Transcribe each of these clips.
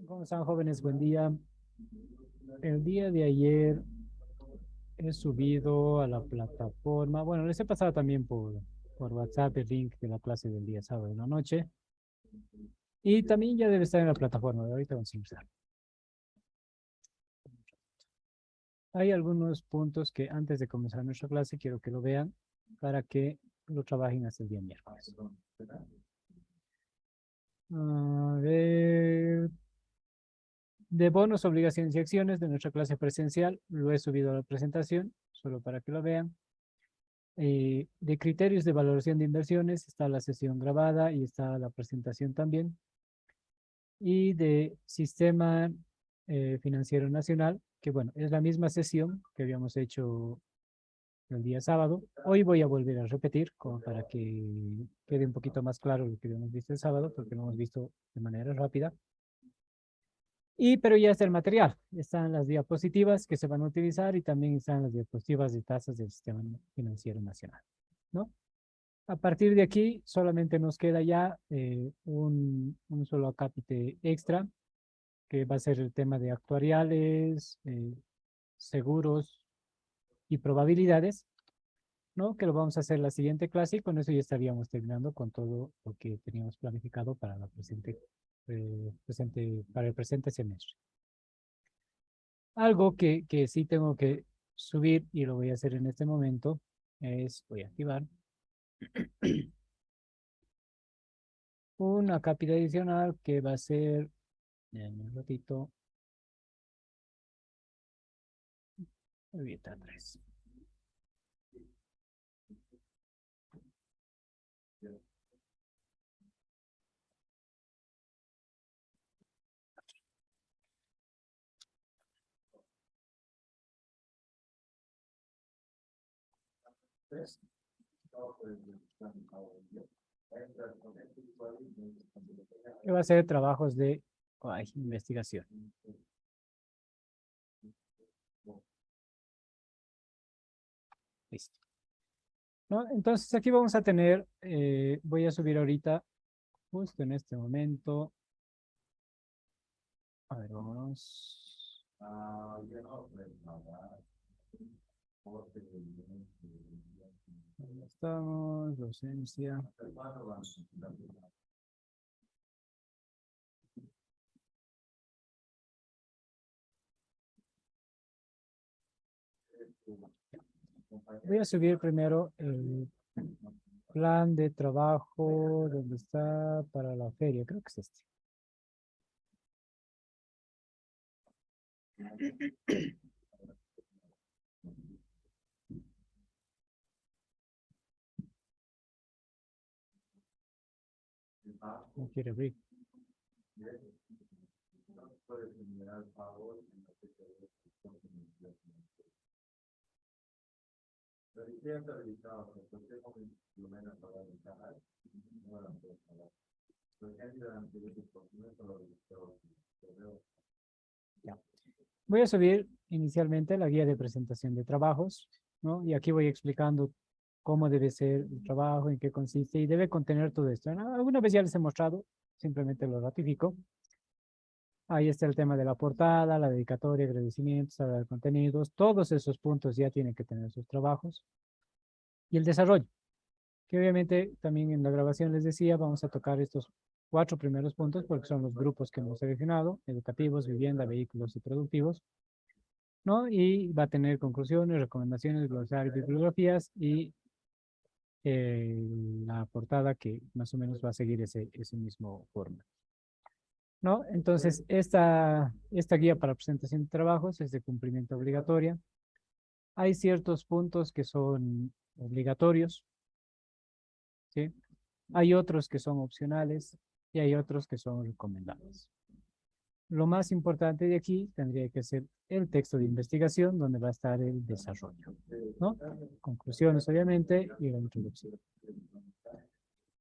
¿Cómo están, jóvenes? Buen día. El día de ayer he subido a la plataforma, bueno, les he pasado también por WhatsApp el link de la clase del día sábado en la noche y también ya debe estar en la plataforma, de ahorita vamos a ingresar. Hay algunos puntos que antes de comenzar nuestra clase quiero que lo vean para que lo trabajen hasta el día miércoles. A ver, de bonos, obligaciones y acciones de nuestra clase presencial, lo he subido a la presentación, solo para que lo vean. De criterios de valoración de inversiones, está la sesión grabada y está la presentación también. Y de sistema financiero nacional, que bueno, es la misma sesión que habíamos hecho el día sábado. Hoy voy a volver a repetir, como para que quede un poquito más claro lo que habíamos visto el sábado, porque lo hemos visto de manera rápida. Pero ya está el material, están las diapositivas que se van a utilizar y también están las diapositivas de tasas del sistema financiero nacional, ¿no? A partir de aquí solamente nos queda ya un solo acápite extra, que va a ser el tema de actuariales, seguros y probabilidades, ¿no? Que lo vamos a hacer la siguiente clase y con eso ya estaríamos terminando con todo lo que teníamos planificado para para el presente semestre. Algo que sí tengo que subir y lo voy a hacer en este momento voy a activar una cápita adicional que va a ser, en un ratito, ahorita 3. Que va a ser trabajos de investigación. Listo. ¿No? Entonces aquí vamos a tener, voy a subir ahorita, justo en este momento. A ver, vámonos. Ahí estamos, docencia. Voy a subir primero el plan de trabajo, donde está para la feria, creo que es este. No quiere abrir. Ya. Voy a subir inicialmente la guía de presentación de trabajos, ¿no? Y aquí voy explicando cómo debe ser el trabajo, en qué consiste y debe contener todo esto. Alguna vez ya les he mostrado, simplemente lo ratifico. Ahí está el tema de la portada, la dedicatoria, agradecimientos, hablar de contenidos. Todos esos puntos ya tienen que tener sus trabajos. Y el desarrollo, que obviamente también en la grabación les decía, vamos a tocar estos 4 primeros puntos porque son los grupos que hemos seleccionado: educativos, vivienda, vehículos y productivos, ¿no? Y va a tener conclusiones, recomendaciones, glosarios, bibliografías y la portada que más o menos va a seguir ese mismo forma, ¿no? Entonces, esta guía para presentación de trabajos es de cumplimiento obligatoria. Hay ciertos puntos que son obligatorios, ¿sí? Hay otros que son opcionales y hay otros que son recomendables. Lo más importante de aquí tendría que ser el texto de investigación, donde va a estar el desarrollo, ¿no? Conclusiones, obviamente, y la introducción.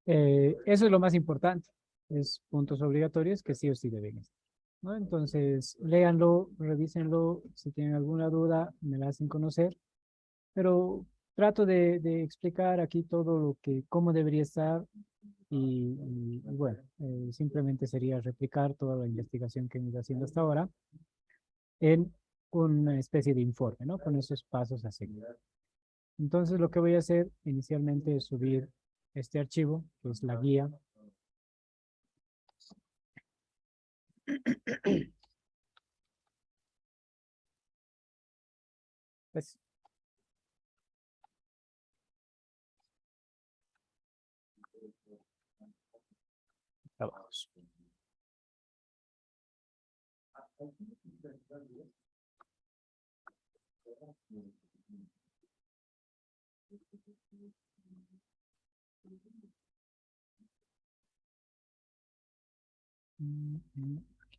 Eso es lo más importante. Es puntos obligatorios que sí o sí deben estar, ¿no? Entonces, léanlo, revísenlo. Si tienen alguna duda, me la hacen conocer. Pero trato de explicar aquí todo cómo debería estar y bueno, simplemente sería replicar toda la investigación que hemos ido haciendo hasta ahora en una especie de informe, ¿no? Con esos pasos a seguir. Entonces, lo que voy a hacer inicialmente es subir este archivo, que es la guía. Pues, trabajos. Aquí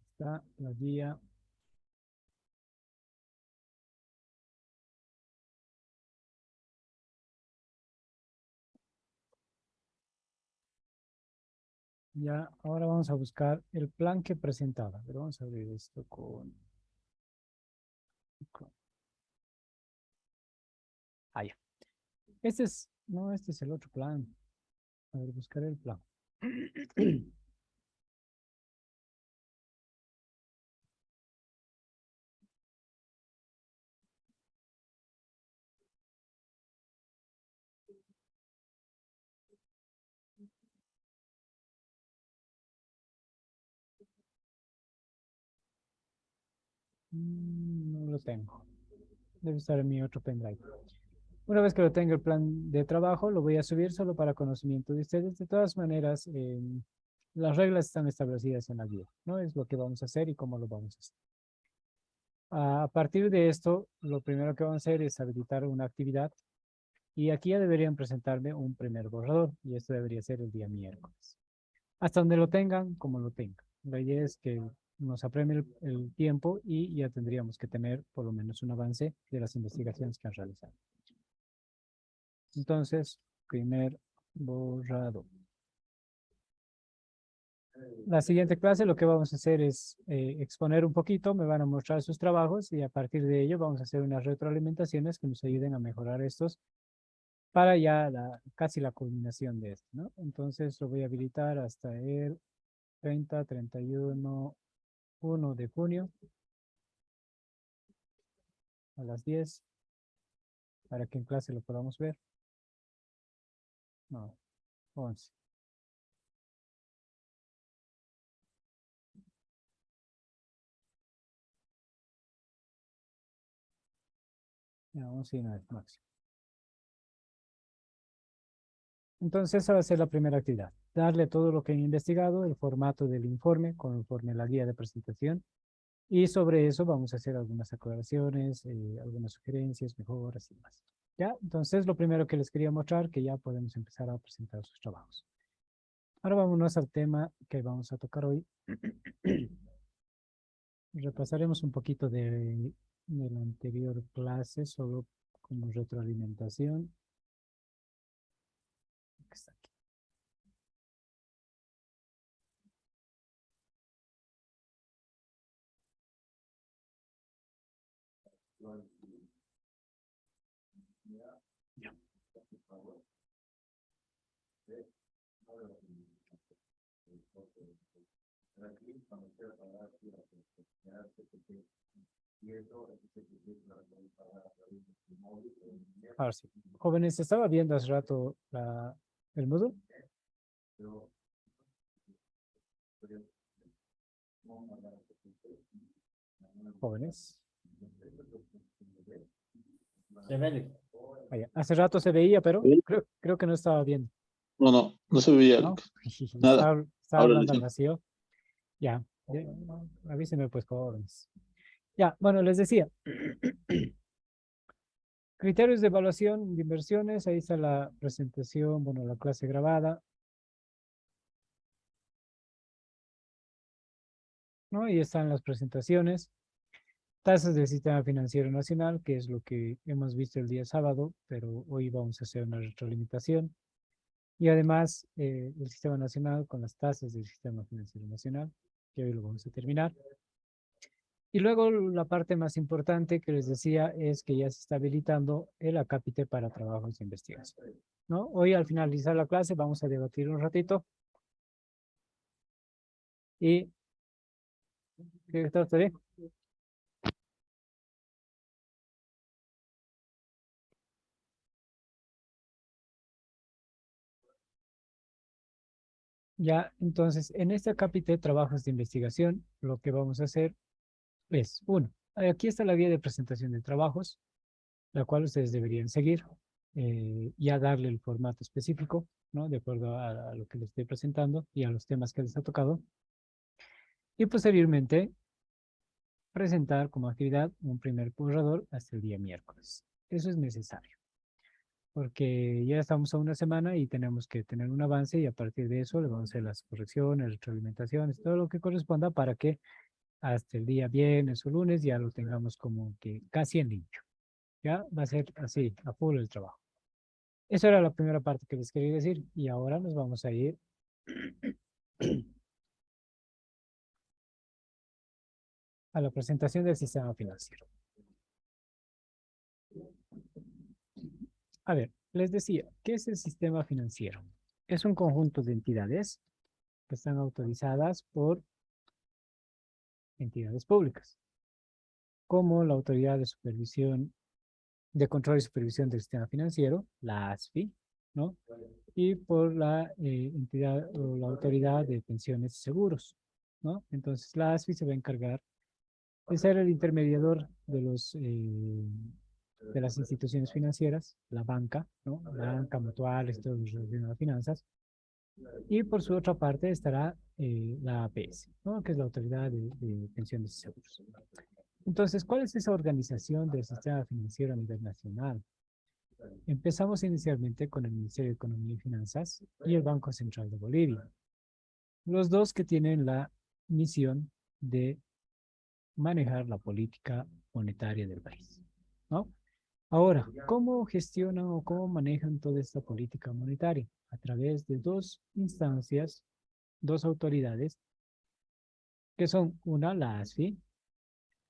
está la guía. Ya, ahora vamos a buscar el plan que presentaba. Pero vamos a abrir esto Ah, ya. Este es, no, este es el otro plan. A ver, buscar el plan. No lo tengo. Debe estar en mi otro pendrive. Una vez que lo tenga el plan de trabajo, lo voy a subir solo para conocimiento de ustedes. De todas maneras, las reglas están establecidas en la guía, ¿no? Es lo que vamos a hacer y cómo lo vamos a hacer. A partir de esto, lo primero que vamos a hacer es habilitar una actividad y aquí ya deberían presentarme un primer borrador y esto debería ser el día miércoles. Hasta donde lo tengan, como lo tengan. La idea es que nos apremie el tiempo y ya tendríamos que tener por lo menos un avance de las investigaciones que han realizado. Entonces, primer borrado. La siguiente clase lo que vamos a hacer es exponer un poquito, me van a mostrar sus trabajos y a partir de ello vamos a hacer unas retroalimentaciones que nos ayuden a mejorar estos para ya casi la culminación de esto, ¿no? Entonces lo voy a habilitar hasta el 30, 31, 1 de junio a las 10 para que en clase lo podamos ver. No, 11. Ya, 11 y 9 máximo. Entonces, esa va a ser la primera actividad. Darle todo lo que han investigado, el formato del informe, conforme a la guía de presentación. Y sobre eso vamos a hacer algunas aclaraciones, algunas sugerencias, mejoras y demás. ¿Ya? Entonces, lo primero que les quería mostrar, que ya podemos empezar a presentar sus trabajos. Ahora vámonos al tema que vamos a tocar hoy. Repasaremos un poquito de la anterior clase, solo como retroalimentación. Está aquí. Ya. Ahora sí. Jóvenes, estaba viendo hace rato el Moodle. Jóvenes. Se ve. Hace rato se veía, pero ¿Sí? creo que no estaba viendo, No se veía ¿no? nada. Estaba Ahora hablando al recién. vacío. Ya, avísenme pues, jóvenes. Ya, bueno, les decía. Criterios de evaluación de inversiones, ahí está la presentación, bueno, la clase grabada, ¿no? Y están las presentaciones. Tasas del Sistema Financiero Nacional, que es lo que hemos visto el día sábado, pero hoy vamos a hacer una retroalimentación. Y además, el Sistema Nacional con las tasas del Sistema Financiero Nacional, que hoy lo vamos a terminar. Y luego la parte más importante que les decía es que ya se está habilitando el acápite para trabajos de investigación, ¿no? Hoy al finalizar la clase vamos a debatir un ratito Y, ¿qué está bien? Ya, entonces, en este capítulo de trabajos de investigación, lo que vamos a hacer es, uno, aquí está la guía de presentación de trabajos, la cual ustedes deberían seguir, ya darle el formato específico, ¿no? De acuerdo a lo que les estoy presentando y a los temas que les ha tocado. Y posteriormente, presentar como actividad un primer borrador hasta el día miércoles. Eso es necesario, porque ya estamos a una semana y tenemos que tener un avance y a partir de eso le vamos a hacer las correcciones, retroalimentaciones, todo lo que corresponda para que hasta el día viernes o lunes ya lo tengamos como que casi en limpio. Ya va a ser así, a full el trabajo. Eso era la primera parte que les quería decir y ahora nos vamos a ir a la presentación del sistema financiero. A ver, les decía, ¿qué es el sistema financiero? Es un conjunto de entidades que están autorizadas por entidades públicas, como la Autoridad de Supervisión, de Control y Supervisión del Sistema Financiero, la ASFI, ¿no? Y por la entidad o la Autoridad de Pensiones y Seguros, ¿no? Entonces, la ASFI se va a encargar de ser el intermediador de las instituciones financieras, la banca, ¿no? La banca, mutuales, todo lo relacionado a finanzas. Y por su otra parte estará la APS, ¿no? Que es la Autoridad de Pensiones y Seguros. Entonces, ¿cuál es esa organización del sistema financiero a nivel nacional? Empezamos inicialmente con el Ministerio de Economía y Finanzas y el Banco Central de Bolivia, los dos que tienen la misión de manejar la política monetaria del país, ¿no? Ahora, ¿cómo gestionan o cómo manejan toda esta política monetaria? A través de dos instancias, dos autoridades, que son una, la ASFI,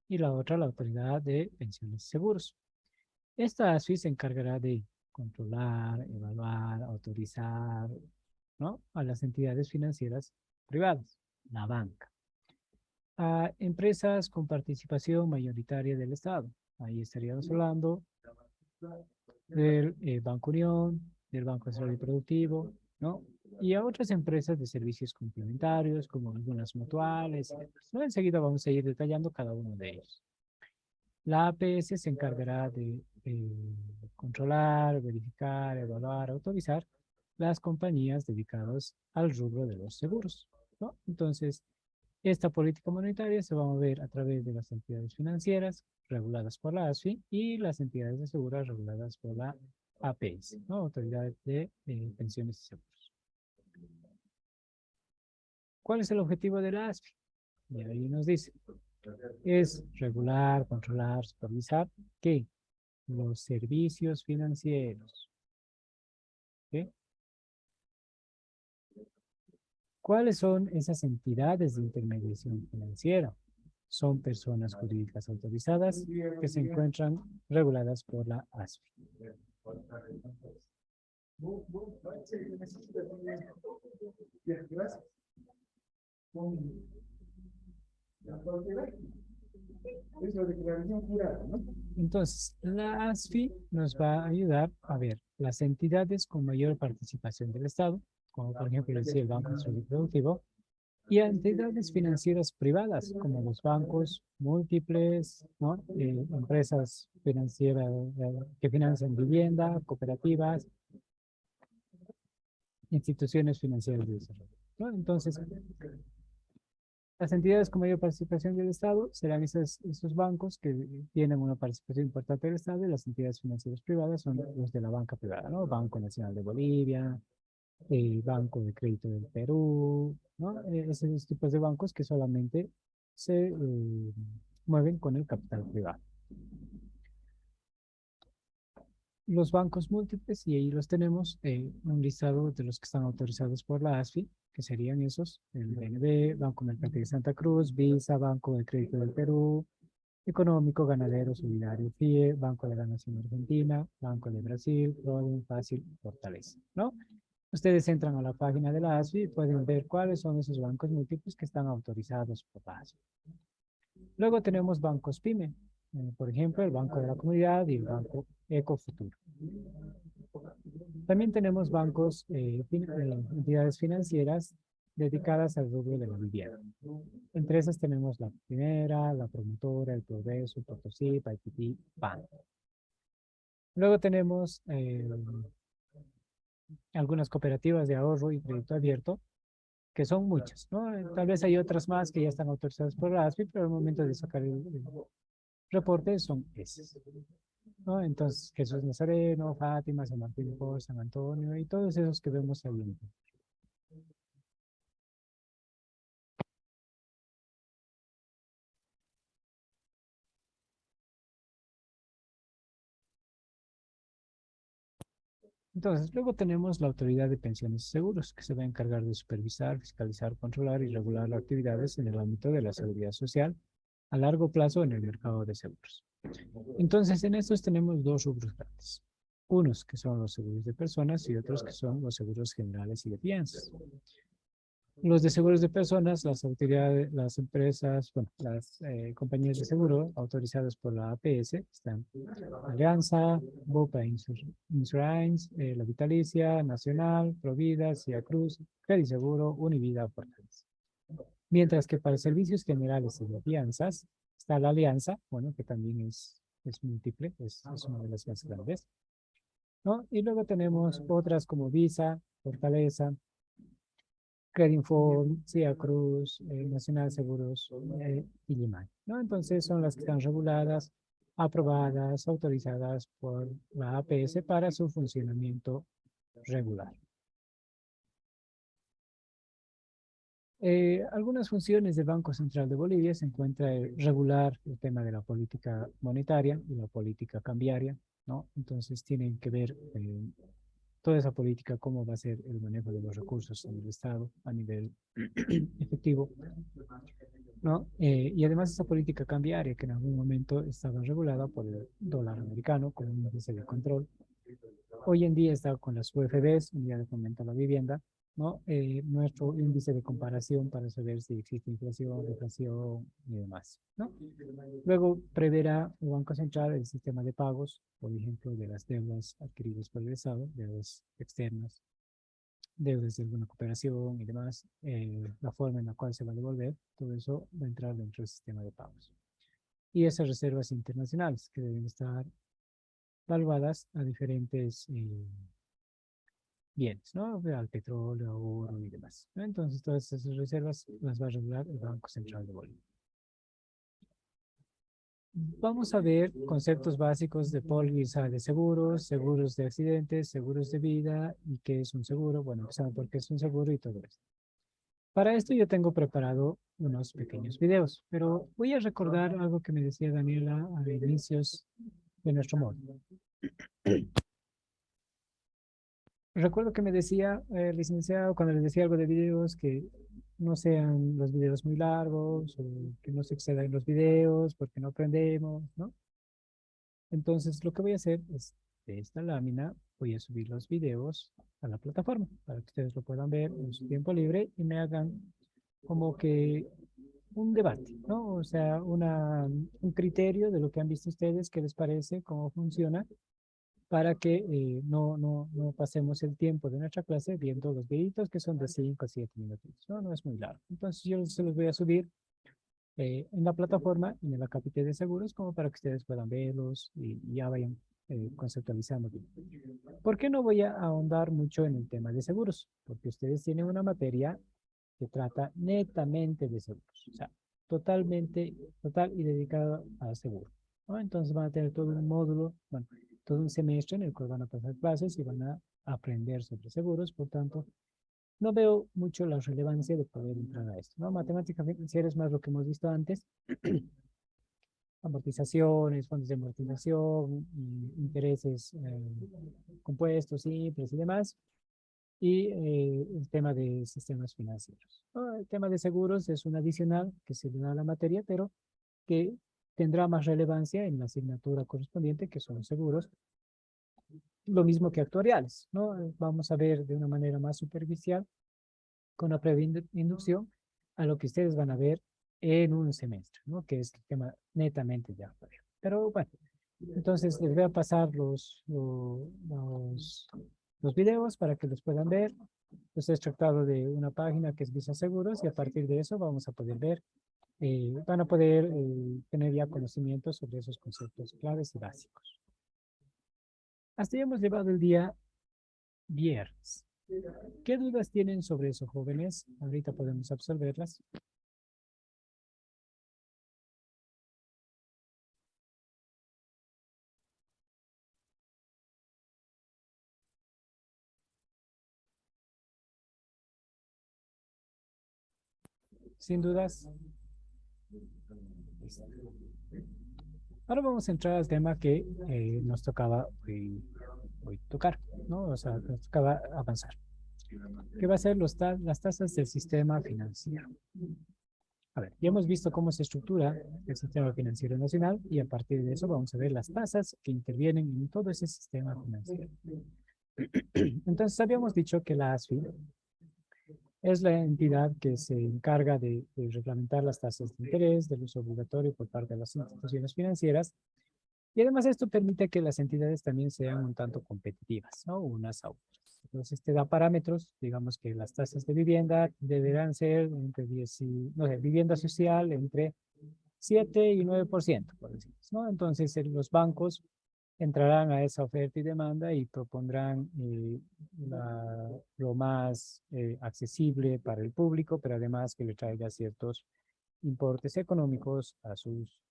y la otra, la Autoridad de Pensiones y Seguros. Esta ASFI se encargará de controlar, evaluar, autorizar, ¿no? A las entidades financieras privadas, la banca. A empresas con participación mayoritaria del Estado. Ahí estaríamos hablando del Banco Unión, del Banco de Desarrollo Productivo, ¿no? Y a otras empresas de servicios complementarios, como algunas mutuales, ¿no? Enseguida vamos a ir detallando cada uno de ellos. La APS se encargará de controlar, verificar, evaluar, autorizar las compañías dedicadas al rubro de los seguros, ¿no? Entonces, esta política monetaria se va a mover a través de las entidades financieras reguladas por la ASFI y las entidades de seguros reguladas por la APS, ¿no? Autoridad de Pensiones y Seguros. ¿Cuál es el objetivo de la ASFI? Y ahí nos dice, es regular, controlar, supervisar, ¿qué? Los servicios financieros. ¿Ok? ¿Cuáles son esas entidades de intermediación financiera? Son personas jurídicas autorizadas que se encuentran reguladas por la ASFI. Entonces, la ASFI nos va a ayudar a ver las entidades con mayor participación del Estado, como por ejemplo el Banco Nacional Productivo, y a entidades financieras privadas, como los bancos múltiples, ¿no? Empresas financieras que financian vivienda, cooperativas, instituciones financieras de desarrollo, ¿no? Entonces, las entidades con mayor participación del Estado serán esos bancos que tienen una participación importante del Estado y las entidades financieras privadas son los de la banca privada, ¿no? Banco Nacional de Bolivia, el Banco de Crédito del Perú, ¿no? Esos tipos de bancos que solamente se mueven con el capital privado. Los bancos múltiples, y ahí los tenemos, un listado de los que están autorizados por la ASFI, que serían esos, el BNB, Banco Mercantil de Santa Cruz, Visa, Banco de Crédito del Perú, Económico, Ganadero, Solidario, FIE, Banco de la Nación Argentina, Banco de Brasil, Proden, Fácil, Fortaleza, ¿no? Ustedes entran a la página de la ASFI y pueden ver cuáles son esos bancos múltiples que están autorizados por la ASFI. Luego tenemos bancos PYME, por ejemplo, el Banco de la Comunidad y el Banco Ecofuturo. También tenemos bancos, entidades financieras dedicadas al rubro de la vivienda. Entre esas tenemos la Primera, la Promotora, el Progreso, el Potosí, IPT, PAN. Luego tenemos algunas cooperativas de ahorro y crédito abierto, que son muchas, ¿no? Tal vez hay otras más que ya están autorizadas por la ASFI, pero al momento de sacar el reporte son esas, ¿no? Entonces, Jesús Nazareno, Fátima, San Martín de Porres, San Antonio y todos esos que vemos ahí. Entonces, luego tenemos la Autoridad de Pensiones y Seguros, que se va a encargar de supervisar, fiscalizar, controlar y regular las actividades en el ámbito de la seguridad social a largo plazo en el mercado de seguros. Entonces, en estos tenemos dos rubros grandes. Unos que son los seguros de personas y otros que son los seguros generales y de fianzas. Los de seguros de personas, las autoridades, las empresas, bueno, las compañías de seguro autorizadas por la APS están Alianza, Bupa Insurance, La Vitalicia, Nacional, Provida, Cia Cruz, Credit Seguro, Univida, Fortaleza. Mientras que para servicios generales y de fianzas está la Alianza, bueno, que también es múltiple, es una de las más grandes, ¿no? Y luego tenemos otras como Visa, Fortaleza, Credinform, Cia Cruz, Nacional Seguros y Liman, ¿no? Entonces son las que están reguladas, aprobadas, autorizadas por la APS para su funcionamiento regular. Algunas funciones del Banco Central de Bolivia se encuentra regular el tema de la política monetaria y la política cambiaria, ¿no? Entonces tienen que ver toda esa política, cómo va a ser el manejo de los recursos en el Estado a nivel efectivo, ¿no? Y además esa política cambiaria que en algún momento estaba regulada por el dólar americano con un índice de control. Hoy en día está con las UFBs, Unidad de Fomento a la Vivienda, ¿no? Nuestro índice de comparación para saber si existe inflación, deflación y demás, ¿no? Luego preverá el Banco Central el sistema de pagos, por ejemplo, de las deudas adquiridas por el Estado, deudas externas, deudas de alguna cooperación y demás, la forma en la cual se va a devolver, todo eso va a entrar dentro del sistema de pagos. Y esas reservas internacionales que deben estar valuadas a diferentes bienes, ¿no? Al petróleo, oro y demás, ¿no? Entonces, todas esas reservas las va a regular el Banco Central de Bolivia. Vamos a ver conceptos básicos de póliza de seguros, seguros de accidentes, seguros de vida y qué es un seguro. Bueno, empezamos por qué es un seguro y todo esto. Para esto yo tengo preparado unos pequeños videos, pero voy a recordar algo que me decía Daniela a inicios de nuestro módulo. Recuerdo que me decía, licenciado, cuando les decía algo de videos, que no sean los videos muy largos, o que no se excedan los videos, porque no aprendemos, ¿no? Entonces, lo que voy a hacer es, de esta lámina, voy a subir los videos a la plataforma, para que ustedes lo puedan ver en su tiempo libre y me hagan como que un debate, ¿no? O sea, un criterio de lo que han visto ustedes, qué les parece, cómo funciona, para que no pasemos el tiempo de nuestra clase viendo los videitos que son de 5 a 7 minutos, ¿no? No es muy largo. Entonces yo se los voy a subir en la plataforma, en el acápite de seguros, como para que ustedes puedan verlos y ya vayan conceptualizando bien. ¿Por qué no voy a ahondar mucho en el tema de seguros? Porque ustedes tienen una materia que trata netamente de seguros, o sea, total y dedicado a seguros, ¿no? Entonces van a tener todo un módulo, bueno, todo un semestre en el cual van a pasar clases y van a aprender sobre seguros, por tanto, no veo mucho la relevancia de poder entrar a esto, ¿no? Matemática financiera es más lo que hemos visto antes, amortizaciones, fondos de amortización, intereses compuestos, simples y demás, y el tema de sistemas financieros. El tema de seguros es un adicional que se le da a la materia, pero que tendrá más relevancia en la asignatura correspondiente, que son seguros, lo mismo que actuariales, ¿no? Vamos a ver de una manera más superficial, con la previa inducción, a lo que ustedes van a ver en un semestre, ¿no? Que es el tema netamente de actuario. Pero bueno, entonces les voy a pasar los videos para que los puedan ver. Los he extractado de una página que es Visa Seguros y a partir de eso vamos a poder ver, van a poder tener ya conocimientos sobre esos conceptos claves y básicos. Hasta ya hemos llevado el día viernes. ¿Qué dudas tienen sobre eso, jóvenes? Ahorita podemos absolverlas. Sin dudas. Ahora vamos a entrar al tema que nos tocaba hoy tocar, ¿no? O sea, nos tocaba avanzar. ¿Qué va a ser las tasas del sistema financiero? A ver, ya hemos visto cómo se estructura el sistema financiero nacional y a partir de eso vamos a ver las tasas que intervienen en todo ese sistema financiero. Entonces, habíamos dicho que la ASFI es la entidad que se encarga de reglamentar las tasas de interés del uso obligatorio por parte de las instituciones financieras y además esto permite que las entidades también sean un tanto competitivas, ¿no? Unas a otras. Entonces, te da parámetros, digamos que las tasas de vivienda deberán ser entre 10 y, no sé, vivienda social entre 7 y 9%, por decirlo, ¿no? Entonces, los bancos entrarán a esa oferta y demanda y propondrán lo más accesible para el público, pero además que le traiga ciertos importes económicos a sus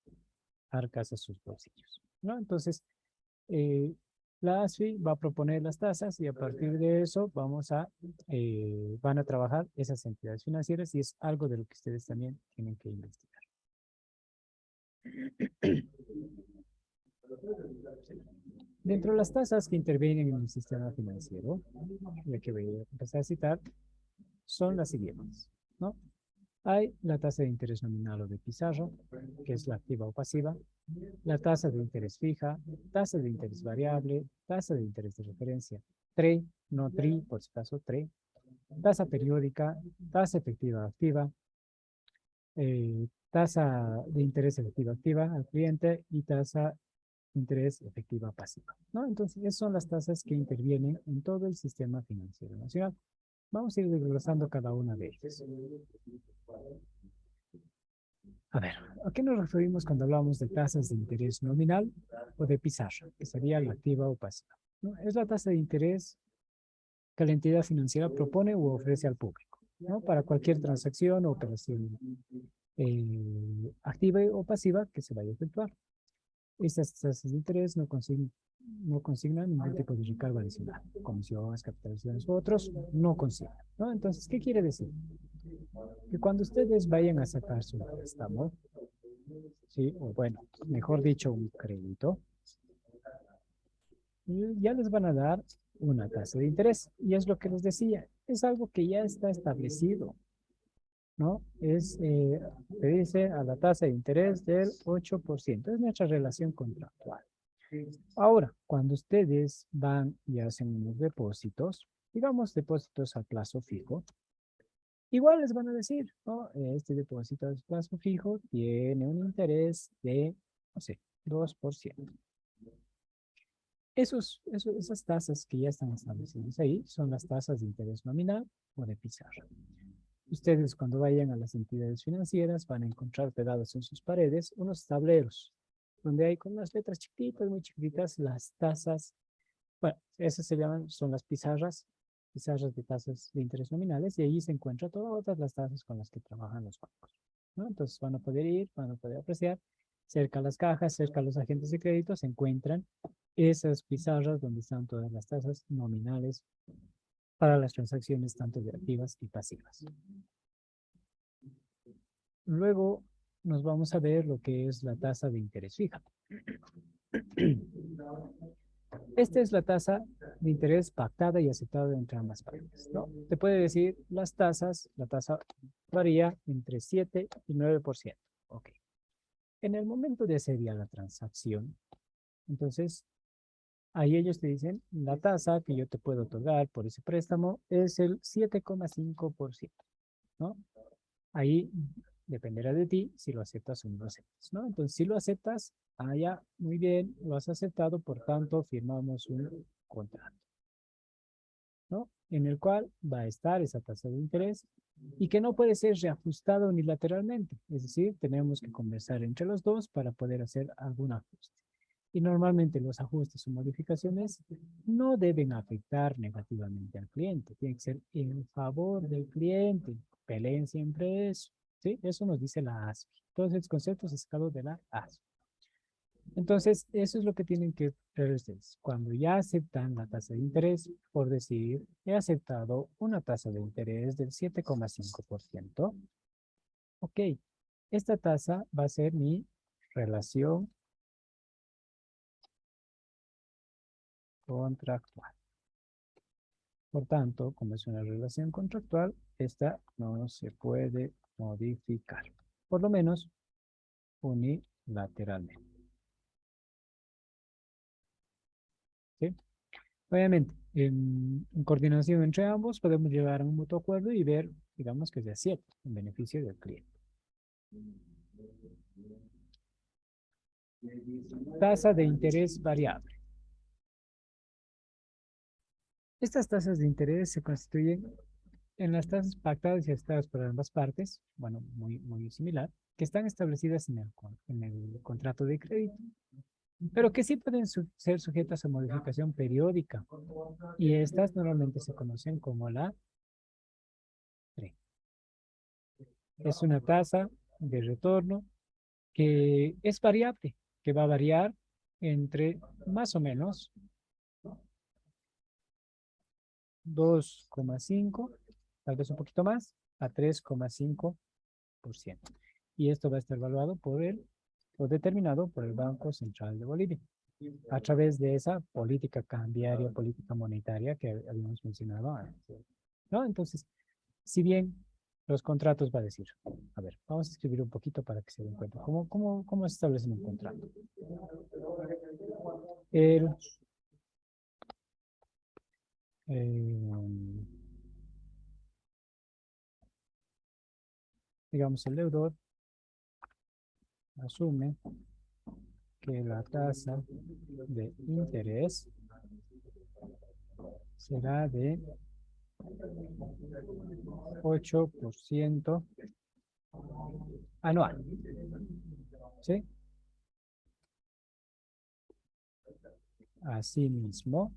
arcas, a sus bolsillos, ¿no? Entonces, eh, la ASFI va a proponer las tasas y a partir de eso van a trabajar esas entidades financieras y es algo de lo que ustedes también tienen que investigar. Dentro de las tasas que intervienen en el sistema financiero, la que voy a empezar a citar, son las siguientes, ¿no? Hay la tasa de interés nominal o de pizarro, que es la activa o pasiva, la tasa de interés fija, tasa de interés variable, tasa de interés de referencia, TRE, no TRI, por si acaso TRE, tasa periódica, tasa efectiva activa, tasa de interés efectiva activa al cliente y tasa de interés efectiva pasiva, ¿no? Entonces, esas son las tasas que intervienen en todo el sistema financiero nacional. Vamos a ir desglosando cada una de ellas. A ver, ¿a qué nos referimos cuando hablamos de tasas de interés nominal o de pizarra, que sería la activa o pasiva? ¿No? Es la tasa de interés que la entidad financiera propone u ofrece al público, ¿no? Para cualquier transacción o operación activa o pasiva que se vaya a efectuar. Estas tasas de interés no consignan ningún tipo de recargo adicional, comisiones, capitalizaciones u otros, no consignan, ¿no? Entonces, ¿qué quiere decir? Que cuando ustedes vayan a sacar su préstamo, ¿sí? O bueno, mejor dicho, un crédito, ya les van a dar una tasa de interés. Y es lo que les decía, es algo que ya está establecido, ¿no? Se dice a la tasa de interés del 8%. Es nuestra relación contractual. Ahora, cuando ustedes van y hacen unos depósitos, digamos depósitos a plazo fijo, igual les van a decir, ¿no? Este depósito a plazo fijo tiene un interés de, no sé, 2%. Esas tasas que ya están establecidas ahí son las tasas de interés nominal o de pizarra. Ustedes cuando vayan a las entidades financieras van a encontrar pegados en sus paredes unos tableros donde hay con las letras chiquititas, muy chiquititas, las tasas. Bueno, esas son las pizarras de tasas de interés nominales y ahí se encuentran todas las tasas con las que trabajan los bancos, ¿no? Entonces van a poder ir, van a poder apreciar, cerca a las cajas, cerca a los agentes de crédito se encuentran esas pizarras donde están todas las tasas nominales para las transacciones tanto de activas y pasivas. Luego nos vamos a ver lo que es la tasa de interés fija. Esta es la tasa de interés pactada y aceptada entre ambas partes, ¿no? Te puede decir la tasa varía entre 7 y 9%. Ok. En el momento de hacer ya la transacción, entonces Ahí ellos te dicen, la tasa que yo te puedo otorgar por ese préstamo es el 7,5%, ¿no? Ahí dependerá de ti si lo aceptas o no lo aceptas, ¿no? Entonces, si lo aceptas, ya, muy bien, lo has aceptado, por tanto, firmamos un contrato, ¿no? En el cual va a estar esa tasa de interés y que no puede ser reajustado unilateralmente. Es decir, tenemos que conversar entre los dos para poder hacer algún ajuste. Y normalmente los ajustes o modificaciones no deben afectar negativamente al cliente. Tiene que ser en favor del cliente. Peleen siempre eso. ¿Sí? Eso nos dice la ASFI. Todos estos conceptos sacados de la ASFI. Entonces, eso es lo que tienen que ver ustedes. Cuando ya aceptan la tasa de interés, por decir, he aceptado una tasa de interés del 7,5%. Ok, esta tasa va a ser mi relación contractual. Por tanto, como es una relación contractual, esta no se puede modificar, por lo menos unilateralmente. ¿Sí? Obviamente, en coordinación entre ambos podemos llegar a un mutuo acuerdo y ver, digamos, que se acierta en beneficio del cliente. Tasa de interés variable. Estas tasas de interés se constituyen en las tasas pactadas y aceptadas por ambas partes, bueno, muy similar, que están establecidas en el contrato de crédito, pero que sí pueden ser sujetas a modificación periódica. Y estas normalmente se conocen como la TRE. Es una tasa de retorno que es variable, que va a variar entre más o menos 2,5, tal vez un poquito más, a 3,5%. Y esto va a estar evaluado o determinado por el Banco Central de Bolivia, a través de esa política cambiaria, política monetaria que habíamos mencionado antes, ¿no? Entonces, si bien los contratos va a decir, a ver, vamos a escribir un poquito para que se den cuenta. ¿Cómo se establece un contrato? El, eh, digamos, el deudor asume que la tasa de interés será de 8% anual. ¿Sí? Asimismo,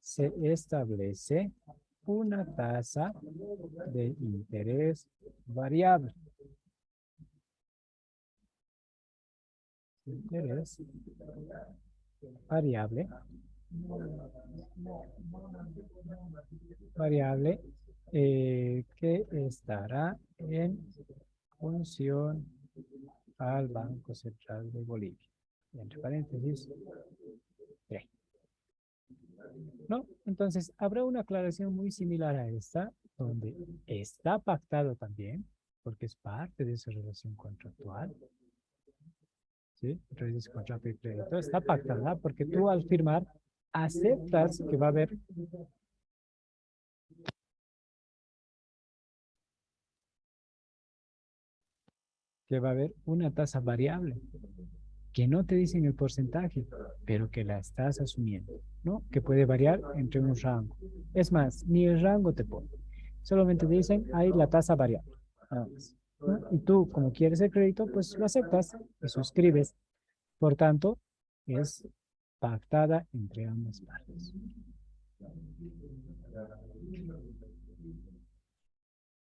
se establece una tasa de interés variable. Interés variable. Variable que estará en función al Banco Central de Bolivia. Entre paréntesis, 3. ¿No? Entonces, habrá una aclaración muy similar a esta, donde está pactado también, porque es parte de esa relación contractual. ¿Sí? Entonces, ese contrato de crédito está pactada porque tú al firmar aceptas que va a haber una tasa variable que no te dicen el porcentaje, pero que la estás asumiendo, ¿no? Que puede variar entre un rango. Es más, ni el rango te pone. Solamente te dicen, hay la tasa variable. Nada más, ¿no? Y tú, como quieres el crédito, pues lo aceptas y suscribes. Por tanto, es pactada entre ambas partes.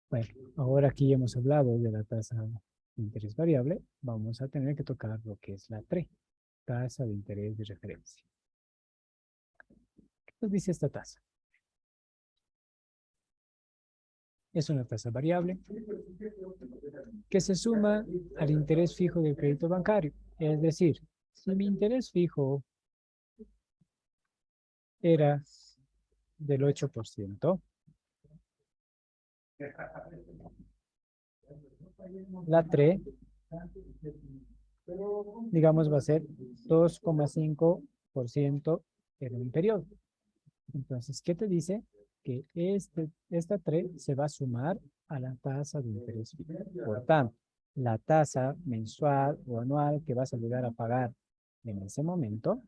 Bueno, ahora aquí hemos hablado de la tasa de interés variable, vamos a tener que tocar lo que es la TRE, tasa de interés de referencia. ¿Qué nos dice esta tasa? Es una tasa variable que se suma al interés fijo del crédito bancario. Es decir, si mi interés fijo era del 8%, la TRE, digamos, va a ser 2,5 2% en un periodo. Entonces, ¿qué te dice? Que esta TRE se va a sumar a la tasa de interés fija. Por tanto, la tasa mensual o anual que vas a llegar a pagar en ese momento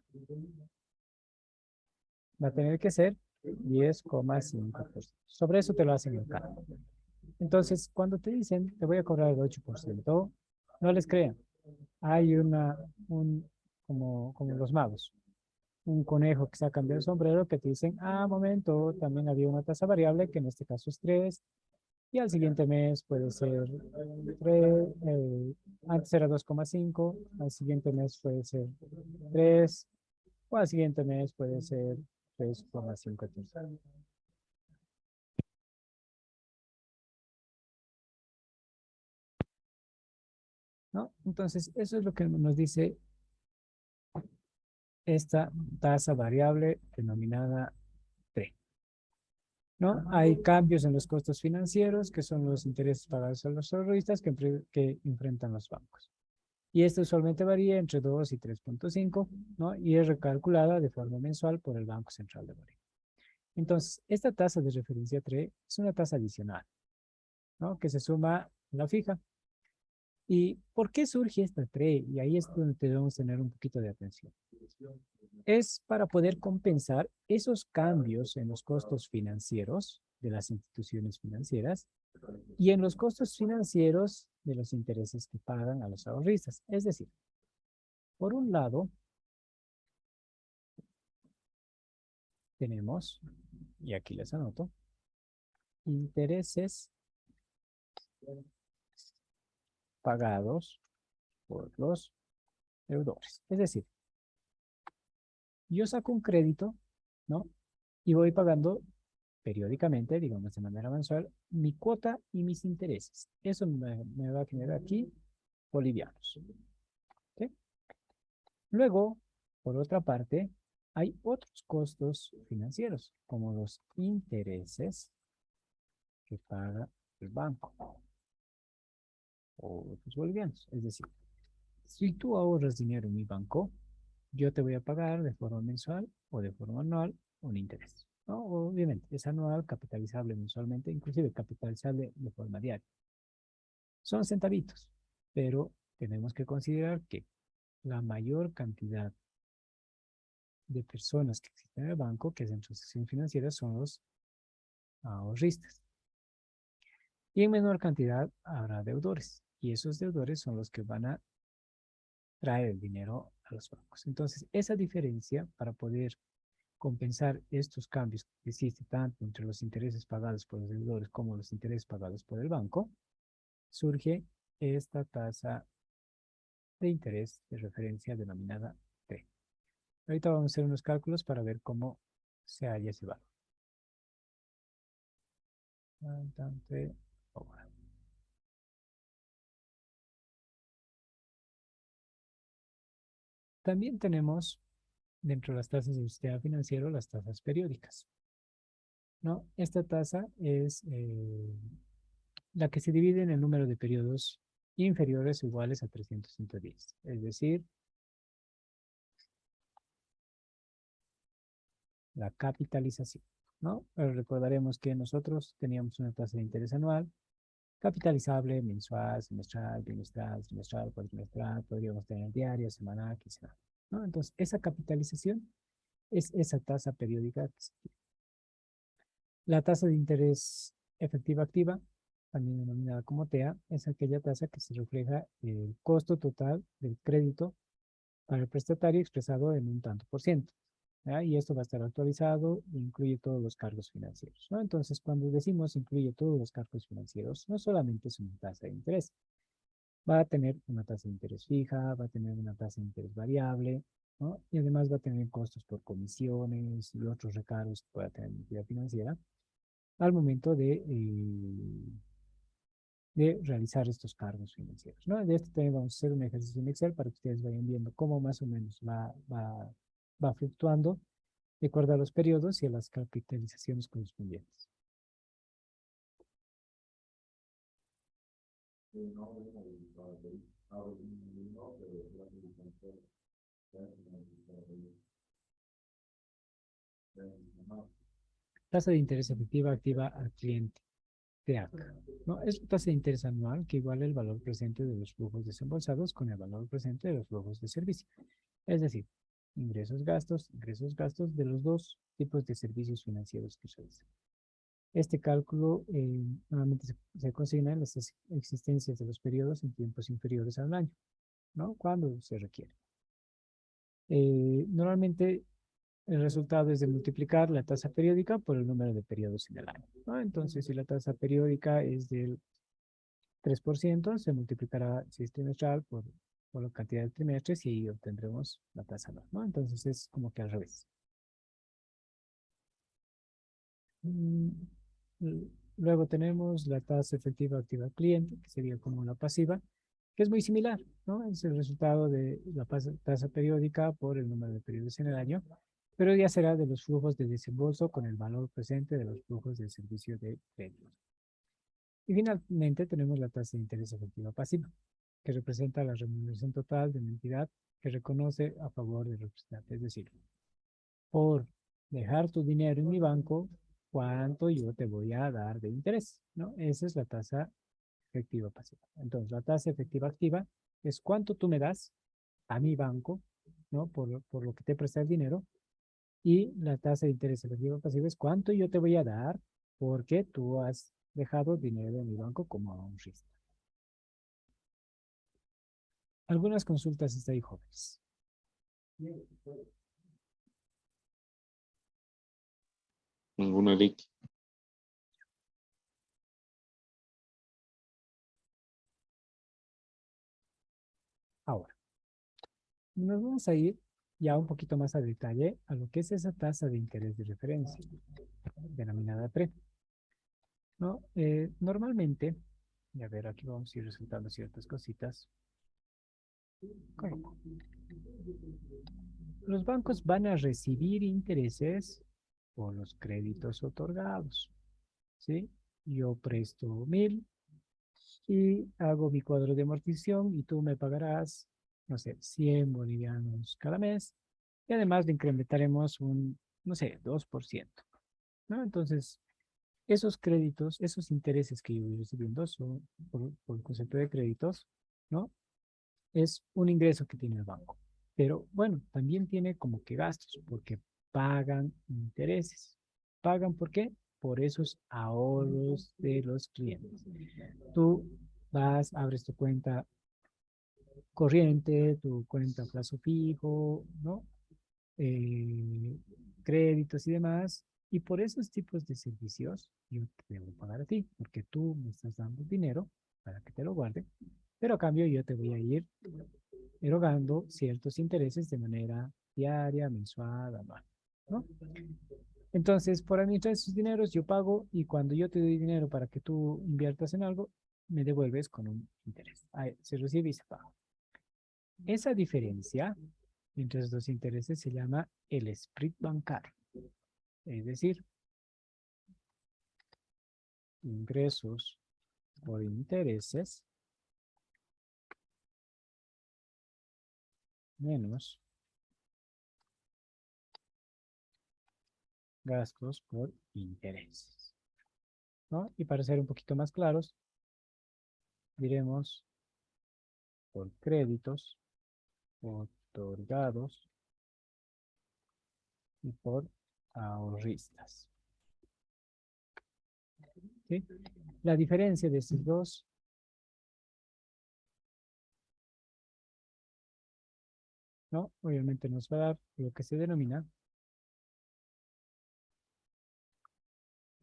va a tener que ser 10,5%. Sobre eso te lo hacen el cálculo. Entonces, cuando te dicen, te voy a cobrar el 8%, no les crean. Hay como los magos, un conejo que sacan del sombrero que te dicen, momento, también había una tasa variable que en este caso es 3, y al siguiente mes puede ser 3, antes era 2,5, al siguiente mes puede ser 3, o al siguiente mes puede ser 3,5. ¿No? Entonces, eso es lo que nos dice esta tasa variable denominada T. ¿No? Hay cambios en los costos financieros, que son los intereses pagados a los ahorristas que enfrentan los bancos. Y esto usualmente varía entre 2 y 3,5, ¿no? Y es recalculada de forma mensual por el Banco Central de Bolivia. Entonces, esta tasa de referencia TRE es una tasa adicional, ¿no? Que se suma a la fija. ¿Y por qué surge esta TRE? Y ahí es donde debemos tener un poquito de atención. Es para poder compensar esos cambios en los costos financieros de las instituciones financieras y en los costos financieros de los intereses que pagan a los ahorristas. Es decir, por un lado, tenemos, y aquí les anoto, intereses pagados por los deudores. Es decir, yo saco un crédito, ¿no? Y voy pagando periódicamente, digamos de manera mensual, mi cuota y mis intereses. Eso me va a generar aquí bolivianos. ¿Sí? Luego, por otra parte, hay otros costos financieros, como los intereses que paga el banco o los bolivianos. Es decir, si tú ahorras dinero en mi banco, yo te voy a pagar de forma mensual o de forma anual un interés, ¿no? Obviamente, es anual, capitalizable mensualmente, inclusive capitalizable de forma diaria. Son centavitos, pero tenemos que considerar que la mayor cantidad de personas que existen en el banco, que hacen transacciones financieras, son los ahorristas. Y en menor cantidad habrá deudores. Y esos deudores son los que van a traer el dinero a los bancos. Entonces, esa diferencia para poder compensar estos cambios que existen tanto entre los intereses pagados por los deudores como los intereses pagados por el banco, surge esta tasa de interés de referencia denominada T. Ahorita vamos a hacer unos cálculos para ver cómo se halla ese valor. También tenemos dentro de las tasas del sistema financiero las tasas periódicas, ¿no? Esta tasa es la que se divide en el número de periodos inferiores o iguales a 310, es decir, la capitalización, ¿no? Pero recordaremos que nosotros teníamos una tasa de interés anual, capitalizable, mensual, semestral, bimestral, trimestral, cuatrimestral, podríamos tener diaria, semanal, quincenal, ¿no? Entonces, esa capitalización es esa tasa periódica que se tiene. La tasa de interés efectiva activa, también denominada como TEA, es aquella tasa que se refleja el costo total del crédito para el prestatario expresado en un tanto por ciento. ¿Ya? Y esto va a estar actualizado e incluye todos los cargos financieros, ¿no? Entonces, cuando decimos incluye todos los cargos financieros, no solamente es una tasa de interés, va a tener una tasa de interés fija, va a tener una tasa de interés variable, ¿no? Y además va a tener costos por comisiones y otros recargos que pueda tener la entidad financiera al momento de realizar estos cargos financieros, ¿no? De esto también vamos a hacer un ejercicio en Excel para que ustedes vayan viendo cómo más o menos va fluctuando de acuerdo a los periodos y a las capitalizaciones correspondientes. Tasa de interés efectiva activa al cliente, TEAC, ¿no? Es la tasa de interés anual que iguala el valor presente de los flujos desembolsados con el valor presente de los flujos de servicio. Es decir, ingresos, gastos de los dos tipos de servicios financieros que realizan. Este cálculo normalmente se consigna en las existencias de los periodos en tiempos inferiores a un año, ¿no? Cuando se requiere. Normalmente el resultado es de multiplicar la tasa periódica por el número de periodos en el año, ¿no? Entonces, si la tasa periódica es del 3%, se multiplicará si es trimestral por la cantidad de trimestres y ahí obtendremos la tasa anual, ¿no? Entonces es como que al revés. Mm, Luego tenemos la tasa efectiva activa al cliente, que sería como la pasiva, que es muy similar, ¿no? Es el resultado de la tasa periódica por el número de periodos en el año, pero ya será de los flujos de desembolso con el valor presente de los flujos del servicio de crédito. Y finalmente tenemos la tasa de interés efectiva pasiva, que representa la remuneración total de una entidad que reconoce a favor del representante. Es decir, por dejar tu dinero en mi banco, ¿cuánto yo te voy a dar de interés? ¿No? Esa es la tasa efectiva pasiva. Entonces, la tasa efectiva activa es cuánto tú me das a mi banco, ¿no? Por lo que te presta el dinero. Y la tasa de interés efectiva pasiva es cuánto yo te voy a dar porque tú has dejado dinero en mi banco como ahorrista. Algunas consultas hasta ahí, jóvenes. Ninguna Lick. Ahora, nos vamos a ir ya un poquito más a detalle a lo que es esa tasa de interés de referencia, denominada PRE. ¿No? Normalmente, y a ver, aquí vamos a ir resaltando ciertas cositas. Coloco. Los bancos van a recibir intereses por los créditos otorgados, ¿sí? Yo presto 1.000 y hago mi cuadro de amortización y tú me pagarás, no sé, 100 bolivianos cada mes y además le incrementaremos un, no sé, 2%, ¿no? Entonces, esos créditos, esos intereses que yo voy recibiendo son por el concepto de créditos, ¿no? Es un ingreso que tiene el banco. Pero bueno, también tiene como que gastos, porque pagan intereses. ¿Pagan por qué? Por esos ahorros de los clientes. Tú vas, abres tu cuenta corriente, tu cuenta a plazo fijo, ¿no? Eh, créditos y demás. Y por esos tipos de servicios, yo te debo pagar a ti, porque tú me estás dando dinero para que te lo guarde, pero a cambio yo te voy a ir erogando ciertos intereses de manera diaria, mensual, anual, ¿no? Entonces, por administrar esos dineros yo pago y cuando yo te doy dinero para que tú inviertas en algo, me devuelves con un interés. Ahí, se recibe y se paga. Esa diferencia entre los dos intereses se llama el spread bancario. Es decir, ingresos por intereses menos gastos por intereses, ¿no? Y para ser un poquito más claros, diremos por créditos otorgados y por ahorristas. ¿Sí? La diferencia de estos dos ¿no? Obviamente nos va a dar lo que se denomina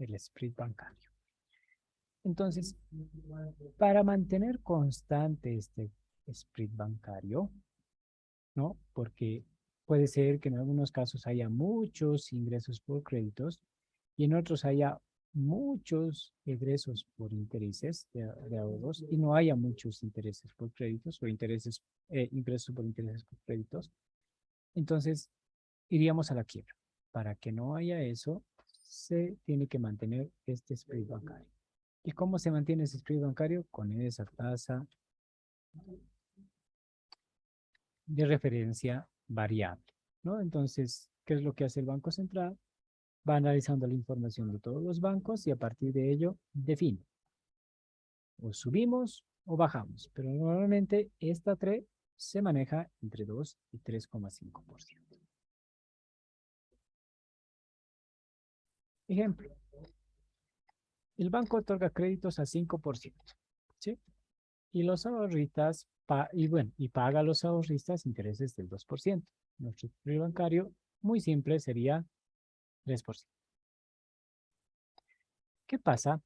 el spread bancario. Entonces, para mantener constante este spread bancario, ¿no? Porque puede ser que en algunos casos haya muchos ingresos por créditos y en otros haya muchos egresos por intereses de ahorros y no haya muchos intereses por créditos o intereses, ingresos por intereses por créditos. Entonces, iríamos a la quiebra. Para que no haya eso, se tiene que mantener este spread bancario. ¿Y cómo se mantiene ese spread bancario? Con esa tasa de referencia variable, ¿no? Entonces, ¿qué es lo que hace el Banco Central? Va analizando la información de todos los bancos y a partir de ello define. O subimos o bajamos, pero normalmente esta TRE se maneja entre 2 y 3,5%. Ejemplo, el banco otorga créditos a 5%, ¿sí? Y los ahorristas, y paga a los ahorristas intereses del 2%. Nuestro perfil bancario, muy simple, sería 3%. ¿Qué pasa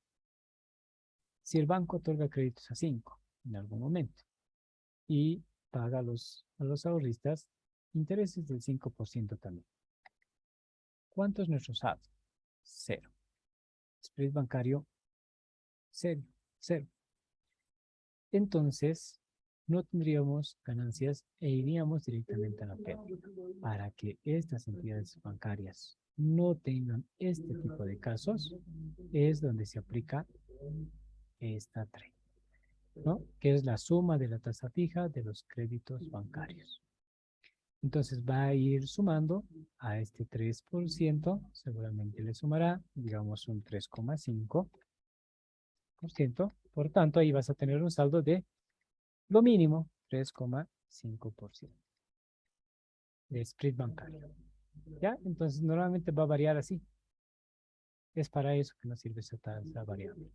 si el banco otorga créditos a 5 en algún momento y paga a los ahorristas intereses del 5% también? ¿Cuánto es nuestro saldo? Cero. Spread bancario, cero, cero. Entonces, no tendríamos ganancias e iríamos directamente a la pérdida. Para que estas entidades bancarias no tengan este tipo de casos, es donde se aplica esta TRE, ¿no? Que es la suma de la tasa fija de los créditos bancarios. Entonces va a ir sumando a este 3%, seguramente le sumará, digamos, un 3,5%. Por tanto, ahí vas a tener un saldo de lo mínimo 3,5% de spread bancario. ¿Ya? Entonces, normalmente va a variar así. Es para eso que nos sirve esa tasa variable.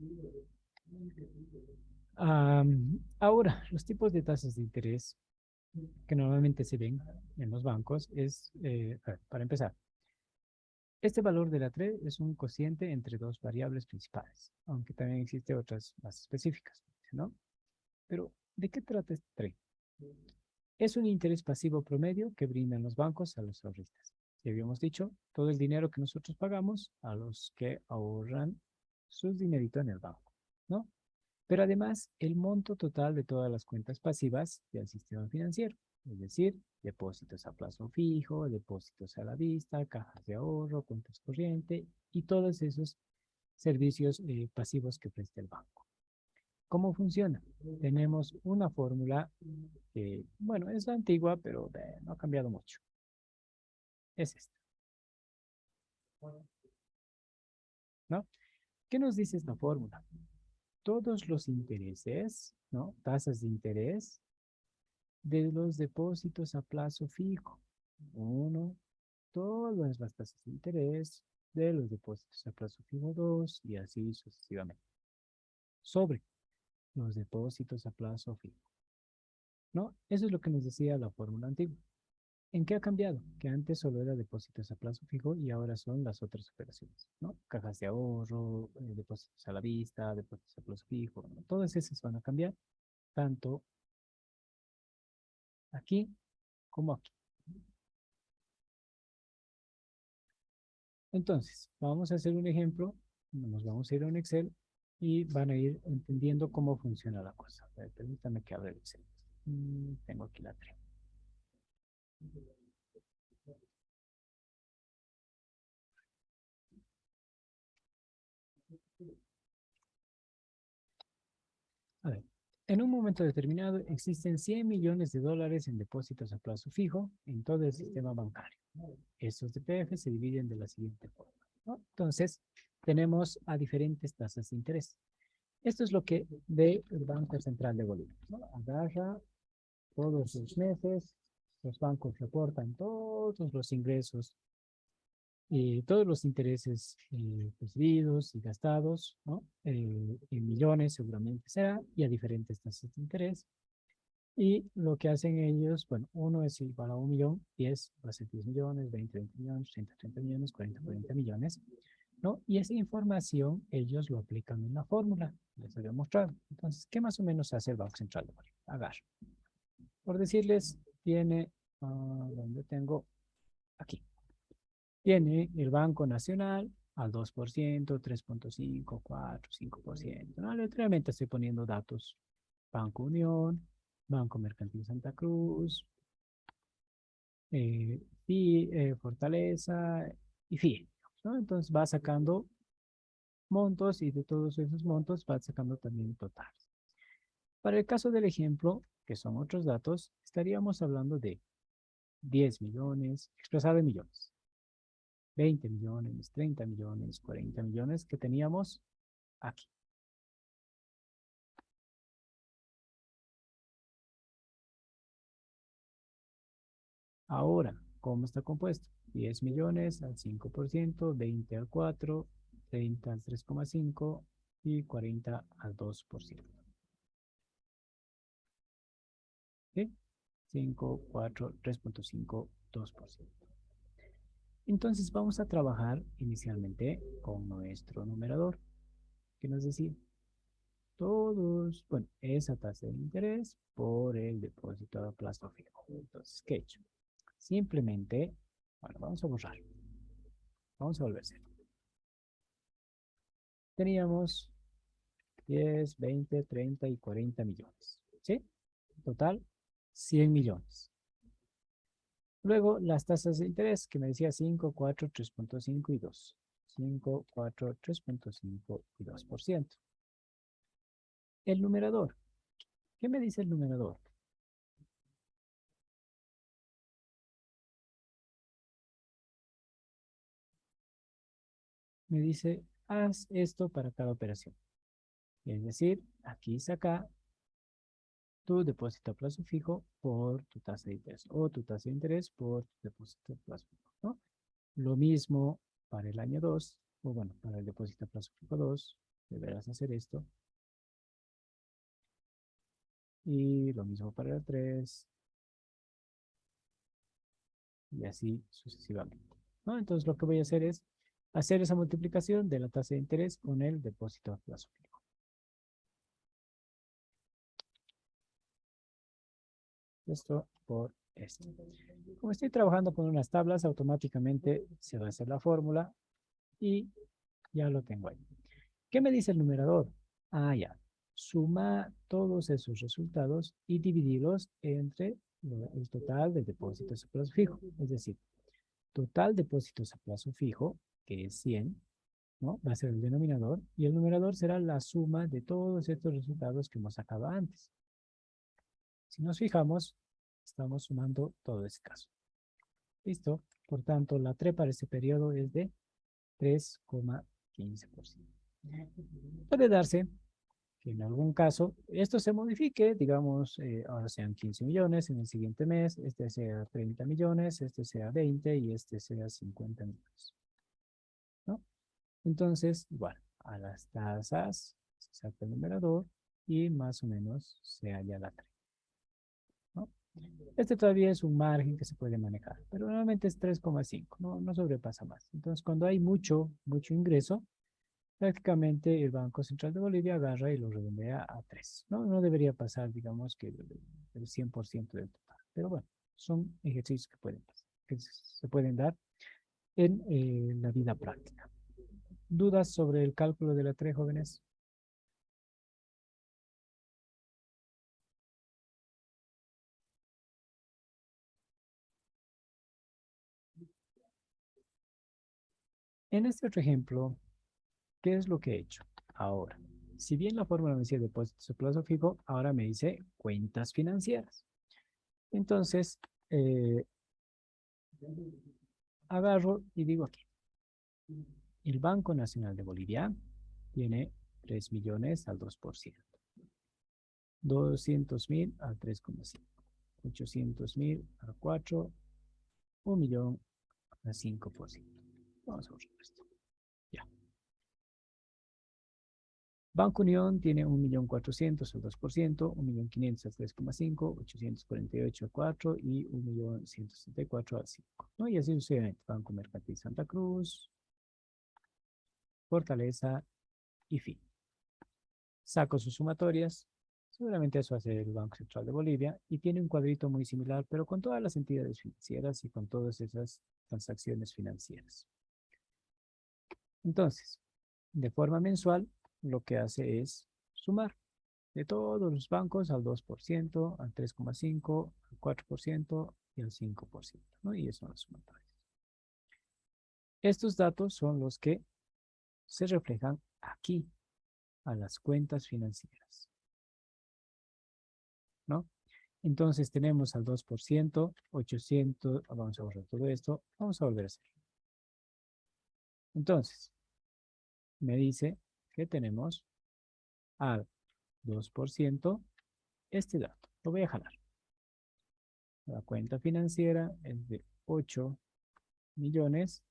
Ahora, los tipos de tasas de interés que normalmente se ven en los bancos es, para empezar, este valor de la TRE es un cociente entre dos variables principales, aunque también existen otras más específicas, ¿no? Pero, ¿de qué trata este TRE? Es un interés pasivo promedio que brindan los bancos a los ahorristas. Ya habíamos dicho, todo el dinero que nosotros pagamos a los que ahorran sus dineritos en el banco, ¿no? Pero además, el monto total de todas las cuentas pasivas del sistema financiero, es decir, depósitos a plazo fijo, depósitos a la vista, cajas de ahorro, cuentas corriente y todos esos servicios pasivos que presta el banco. ¿Cómo funciona? Tenemos una fórmula que, bueno, es antigua, pero no ha cambiado mucho. Es esta, ¿no? ¿Qué nos dice esta fórmula? Todos los intereses, ¿no? Tasas de interés de los depósitos a plazo fijo. Uno, todas las tasas de interés de los depósitos a plazo fijo 2 y así sucesivamente. Sobre los depósitos a plazo fijo, ¿no? Eso es lo que nos decía la fórmula antigua. ¿En qué ha cambiado? Que antes solo era depósitos a plazo fijo y ahora son las otras operaciones, ¿no? Cajas de ahorro, depósitos a la vista, depósitos a plazo fijo, ¿no? Todas esas van a cambiar, tanto aquí como aquí. Entonces, vamos a hacer un ejemplo, nos vamos a ir a un Excel y van a ir entendiendo cómo funciona la cosa. A ver, permítame que abra el Excel. Tengo aquí la 3. A ver, en un momento determinado existen 100 millones de dólares en depósitos a plazo fijo en todo el sistema bancario. Estos DPF se dividen de la siguiente forma, ¿no? Entonces, tenemos a diferentes tasas de interés. Esto es lo que ve el Banco Central de Bolivia, ¿no? Agarra todos los meses, los bancos reportan todos los ingresos y todos los intereses recibidos y gastados, ¿no? En millones seguramente será, y a diferentes tasas de interés. Y lo que hacen ellos, bueno, uno es igual a 1 millón, 10 va a ser 10 millones, 20 millones, 30 millones, 40 millones, ¿no? Y esa información ellos lo aplican en la fórmula, les había mostrado. Entonces, ¿qué más o menos hace el Banco Central de Bolivia? Agarra. Por decirles, tiene, ¿dónde tengo? Aquí. Tiene el Banco Nacional al 2%, 3,5, 4, 5%. ¿No? Literalmente estoy poniendo datos. Banco Unión, Banco Mercantil Santa Cruz, Fortaleza y FIE, ¿no? Entonces va sacando montos y de todos esos montos va sacando también totales. Para el caso del ejemplo, que son otros datos, estaríamos hablando de 10 millones, expresado en millones. 20 millones, 30 millones, 40 millones que teníamos aquí. Ahora, ¿cómo está compuesto? 10 millones al 5%, 20 al 4%, 30 al 3,5% y 40 al 2%. ¿Sí? 5, 4, 3,5, 2%. Entonces vamos a trabajar inicialmente con nuestro numerador, que nos decía todos, bueno, esa tasa de interés por el depósito a plazo fijo. Entonces, ¿qué he hecho? Simplemente, bueno, vamos a borrar. Vamos a volver a cero. Teníamos 10, 20, 30 y 40 millones. ¿Sí? Total, 100 millones. Luego, las tasas de interés, que me decía 5, 4, 3,5 y 2. 5, 4, 3,5 y 2%. El numerador. ¿Qué me dice el numerador? Me dice, haz esto para cada operación. Es decir, aquí saca tu depósito a plazo fijo por tu tasa de interés o tu tasa de interés por tu depósito a plazo fijo, ¿no? Lo mismo para el año 2, o bueno, para el depósito a plazo fijo 2, deberás hacer esto. Y lo mismo para el 3, y así sucesivamente, ¿no? Entonces lo que voy a hacer es hacer esa multiplicación de la tasa de interés con el depósito a plazo fijo. Esto por esto. Como estoy trabajando con unas tablas, automáticamente se va a hacer la fórmula y ya lo tengo ahí. ¿Qué me dice el numerador? Ah, ya. Suma todos esos resultados y dividirlos entre el total de depósitos a plazo fijo. Es decir, total depósitos a plazo fijo, que es 100, ¿no? Va a ser el denominador, y el numerador será la suma de todos estos resultados que hemos sacado antes. Si nos fijamos, estamos sumando todo ese caso. ¿Listo? Por tanto, la TRE para este periodo es de 3,15%. Puede darse que en algún caso esto se modifique, digamos, ahora sean 15 millones, en el siguiente mes este sea 30 millones, este sea 20 y este sea 50 millones, ¿no? Entonces, igual, a las tasas se saca el numerador y más o menos se halla la 30, ¿no? Este todavía es un margen que se puede manejar, pero normalmente es 3,5, no sobrepasa más. Entonces, cuando hay mucho ingreso, prácticamente el Banco Central de Bolivia agarra y lo redondea a 3. No debería pasar, digamos, que el 100% del total. Pero bueno, son ejercicios que pueden pasar, que se pueden dar en la vida práctica. ¿Dudas sobre el cálculo de la TRE, jóvenes? En este otro ejemplo, ¿qué es lo que he hecho? Ahora, si bien la fórmula me decía depósitos a plazo fijo, ahora me dice cuentas financieras. Entonces, agarro y digo aquí, el Banco Nacional de Bolivia tiene 3 millones al 2%, 200.000 al 3,5, 800.000 al 4, 1 millón al 5%. Vamos a borrar esto. Ya. Banco Unión tiene 1.400.000 al 2%, 1.500.000 al 3,5, 848 al 4 y 1.164 al 5, ¿no? Y así sucesivamente. Banco Mercantil Santa Cruz, Fortaleza y fin. Saco sus sumatorias. Seguramente eso hace el Banco Central de Bolivia y tiene un cuadrito muy similar, pero con todas las entidades financieras y con todas esas transacciones financieras. Entonces, de forma mensual, lo que hace es sumar de todos los bancos al 2%, al 3,5%, al 4% y al 5%, ¿no? Y eso son las sumatorias. Estos datos son los que se reflejan aquí, a las cuentas financieras, ¿no? Entonces tenemos al 2%, 800, vamos a borrar todo esto, vamos a volver a hacer. Entonces, me dice que tenemos al 2% este dato. Lo voy a jalar. La cuenta financiera es de 8 millones,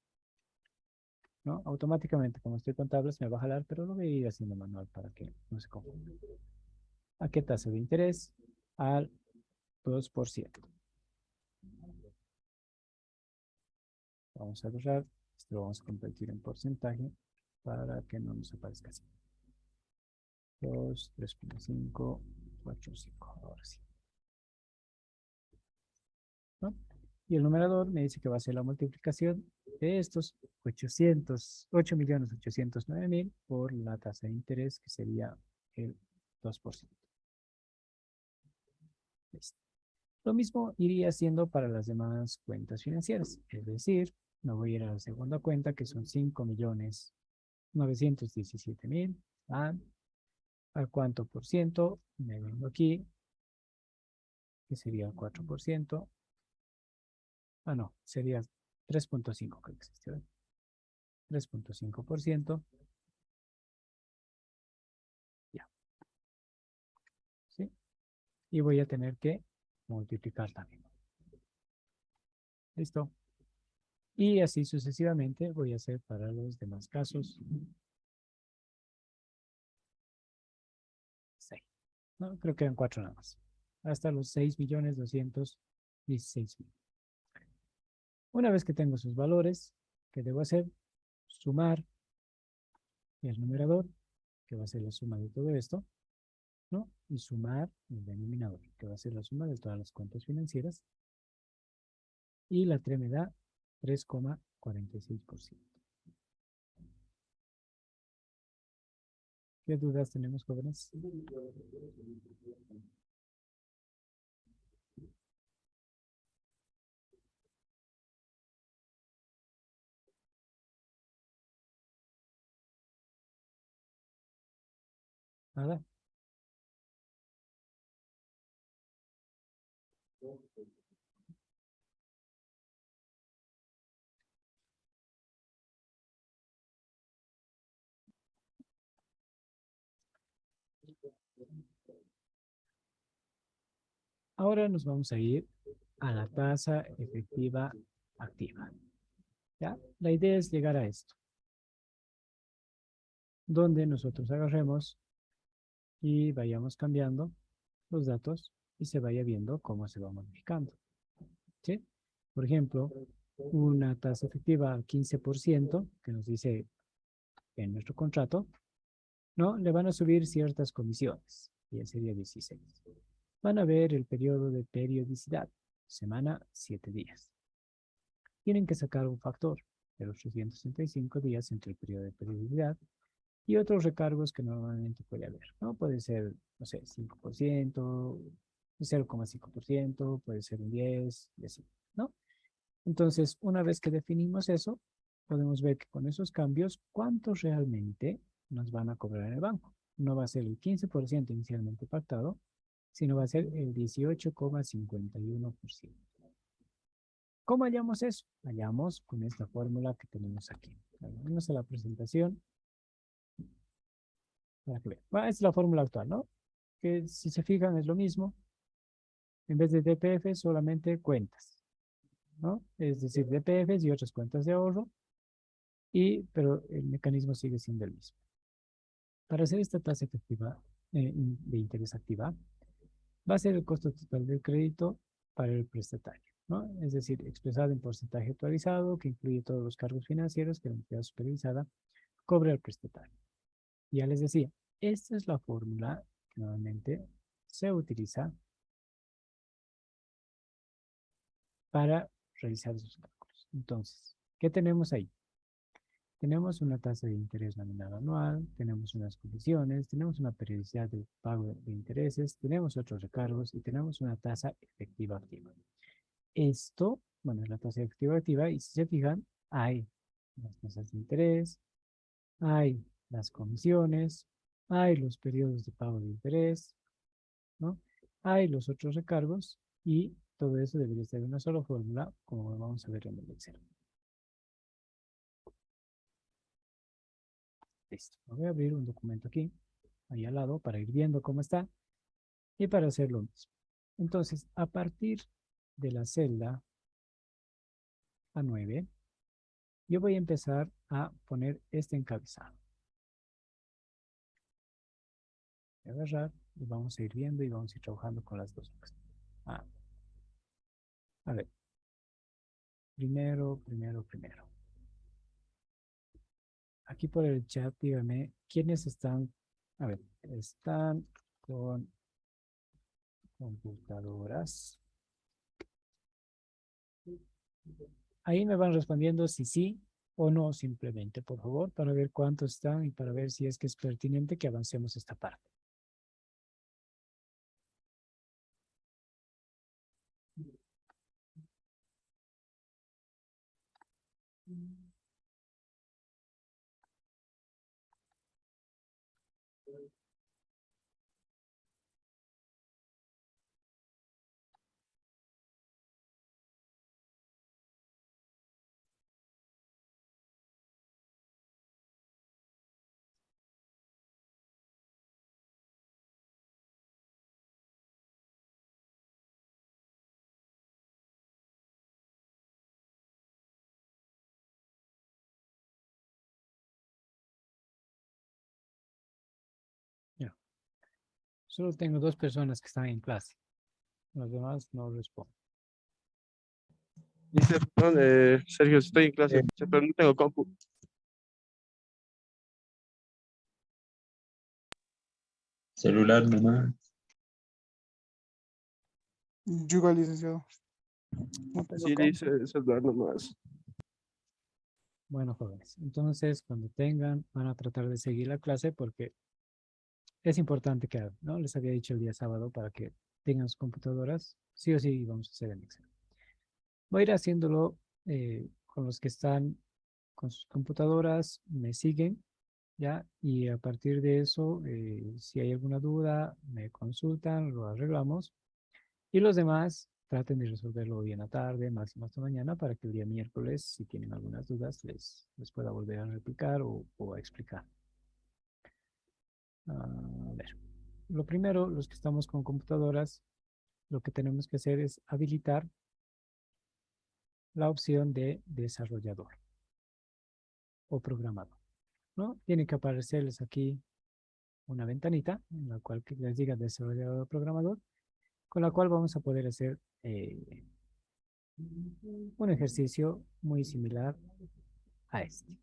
¿no? Automáticamente, como estoy con tablas, me va a jalar, pero lo voy a ir haciendo manual para que no se confunda. ¿A qué tasa de interés? Al 2%. Vamos a borrar. Esto lo vamos a convertir en porcentaje para que no nos aparezca así. 2, 3.5, 4, 5. Ahora sí. ¿No? Y el numerador me dice que va a ser la multiplicación de estos 8.809.000 por la tasa de interés, que sería el 2%. Listo. Lo mismo iría haciendo para las demás cuentas financieras. Es decir, me voy a ir a la segunda cuenta, que son 5.917.000. ¿Al cuánto por ciento? Me vengo aquí, que sería el 4%. Ah, no, sería 3.5, creo que existe, ¿verdad? 3.5%. Ya, ¿sí? Y voy a tener que multiplicar también. ¿Listo? Y así sucesivamente voy a hacer para los demás casos. 6. No, creo que eran 4 nada más. Hasta los 6.216.000. Una vez que tengo sus valores, ¿qué debo hacer? Sumar el numerador, que va a ser la suma de todo esto, ¿no? Y sumar el denominador, que va a ser la suma de todas las cuentas financieras. Y la TRE me da 3,46%. ¿Qué dudas tenemos, jóvenes? Nada. Ahora nos vamos a ir a la tasa efectiva activa. ¿Ya? La idea es llegar a esto, donde nosotros agarremos y vayamos cambiando los datos y se vaya viendo cómo se va modificando. ¿Sí? Por ejemplo, una tasa efectiva al 15%, que nos dice en nuestro contrato, ¿no? Le van a subir ciertas comisiones, y ya sería 16. Van a ver el periodo de periodicidad, semana 7 días. Tienen que sacar un factor de los 365 días entre el periodo de periodicidad y otros recargos que normalmente puede haber, ¿no? Puede ser, no sé, 5%, 0,5%, puede ser un 10%, y así, ¿no? Entonces, una vez que definimos eso, podemos ver que con esos cambios, ¿cuánto realmente nos van a cobrar en el banco? No va a ser el 15% inicialmente pactado, sino va a ser el 18,51%. ¿Cómo hallamos eso? Hallamos con esta fórmula que tenemos aquí. Vamos a la presentación para que vean. Esta es la fórmula actual, ¿no? Que si se fijan es lo mismo. En vez de DPF, solamente cuentas, ¿no? Es decir, DPFs y otras cuentas de ahorro, pero el mecanismo sigue siendo el mismo. Para hacer esta tasa efectiva de interés activa, va a ser el costo total del crédito para el prestatario, ¿no? Es decir, expresado en porcentaje actualizado, que incluye todos los cargos financieros que la entidad supervisada cobra al prestatario. Ya les decía, esta es la fórmula que normalmente se utiliza para realizar esos cálculos. Entonces, ¿qué tenemos ahí? Tenemos una tasa de interés nominal anual, tenemos unas comisiones, tenemos una periodicidad de pago de intereses, tenemos otros recargos y tenemos una tasa efectiva activa. Esto, bueno, es la tasa efectiva activa y si se fijan, hay las tasas de interés, hay las comisiones, hay los periodos de pago de interés, ¿no? Hay los otros recargos y todo eso debería ser una sola fórmula, como vamos a ver en el Excel. Listo. Voy a abrir un documento aquí, ahí al lado, para ir viendo cómo está y para hacer lo mismo. Entonces, a partir de la celda A9, yo voy a empezar a poner este encabezado. Voy a agarrar y vamos a ir viendo y vamos a ir trabajando con las dos hojas. A ver, primero. Aquí por el chat, dígame, ¿quiénes están? A ver, están con computadoras. Ahí me van respondiendo si sí o no, simplemente, por favor, para ver cuántos están y para ver si es que es pertinente que avancemos esta parte. Ya. Solo tengo 2 personas que están en clase. Los demás no responden. Dice, perdón, Sergio, estoy en clase, pero no tengo compu. Celular nomás. Yo igual, licenciado. No tengo Sí, compu. dice celular nomás. Bueno, jóvenes, entonces cuando tengan, van a tratar de seguir la clase porque es importante que, ¿no? Les había dicho el día sábado para que tengan sus computadoras. Sí o sí vamos a hacer el Excel. Voy a ir haciéndolo con los que están con sus computadoras, me siguen, ¿ya? Y a partir de eso, si hay alguna duda, me consultan, lo arreglamos. Y los demás, traten de resolverlo hoy en la tarde, máximo hasta mañana, para que el día miércoles, si tienen algunas dudas, les pueda volver a replicar o a explicar. A ver, lo primero, los que estamos con computadoras, lo que tenemos que hacer es habilitar la opción de desarrollador o programador, ¿no? Tiene que aparecerles aquí una ventanita en la cual les diga desarrollador o programador, con la cual vamos a poder hacer un ejercicio muy similar a este,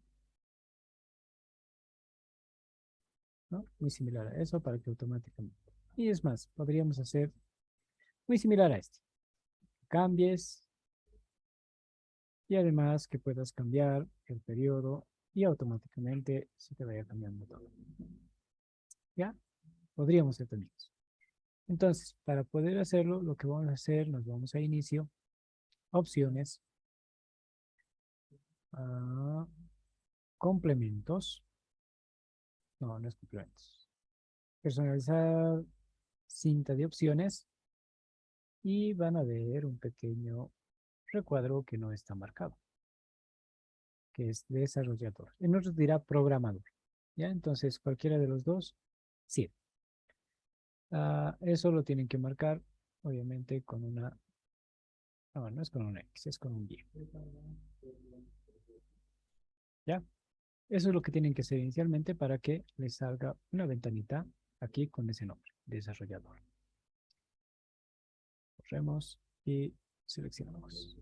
¿no? Muy similar a eso para que automáticamente. Y es más, podríamos hacer muy similar a este. Cambies y además que puedas cambiar el periodo y automáticamente se te vaya cambiando todo. ¿Ya? Podríamos ser también eso. Entonces, para poder hacerlo, lo que vamos a hacer, nos vamos a inicio, opciones, a complementos. No, no es complementos. Personalizar cinta de opciones y van a ver un pequeño recuadro que no está marcado, que es desarrollador. En otros dirá programador. ¿Ya? Entonces, cualquiera de los dos, sí. Eso lo tienen que marcar, obviamente, con una... No, no es con una X, es con un Y. ¿Ya? Eso es lo que tienen que hacer inicialmente para que les salga una ventanita aquí con ese nombre, desarrollador. Corremos y seleccionamos.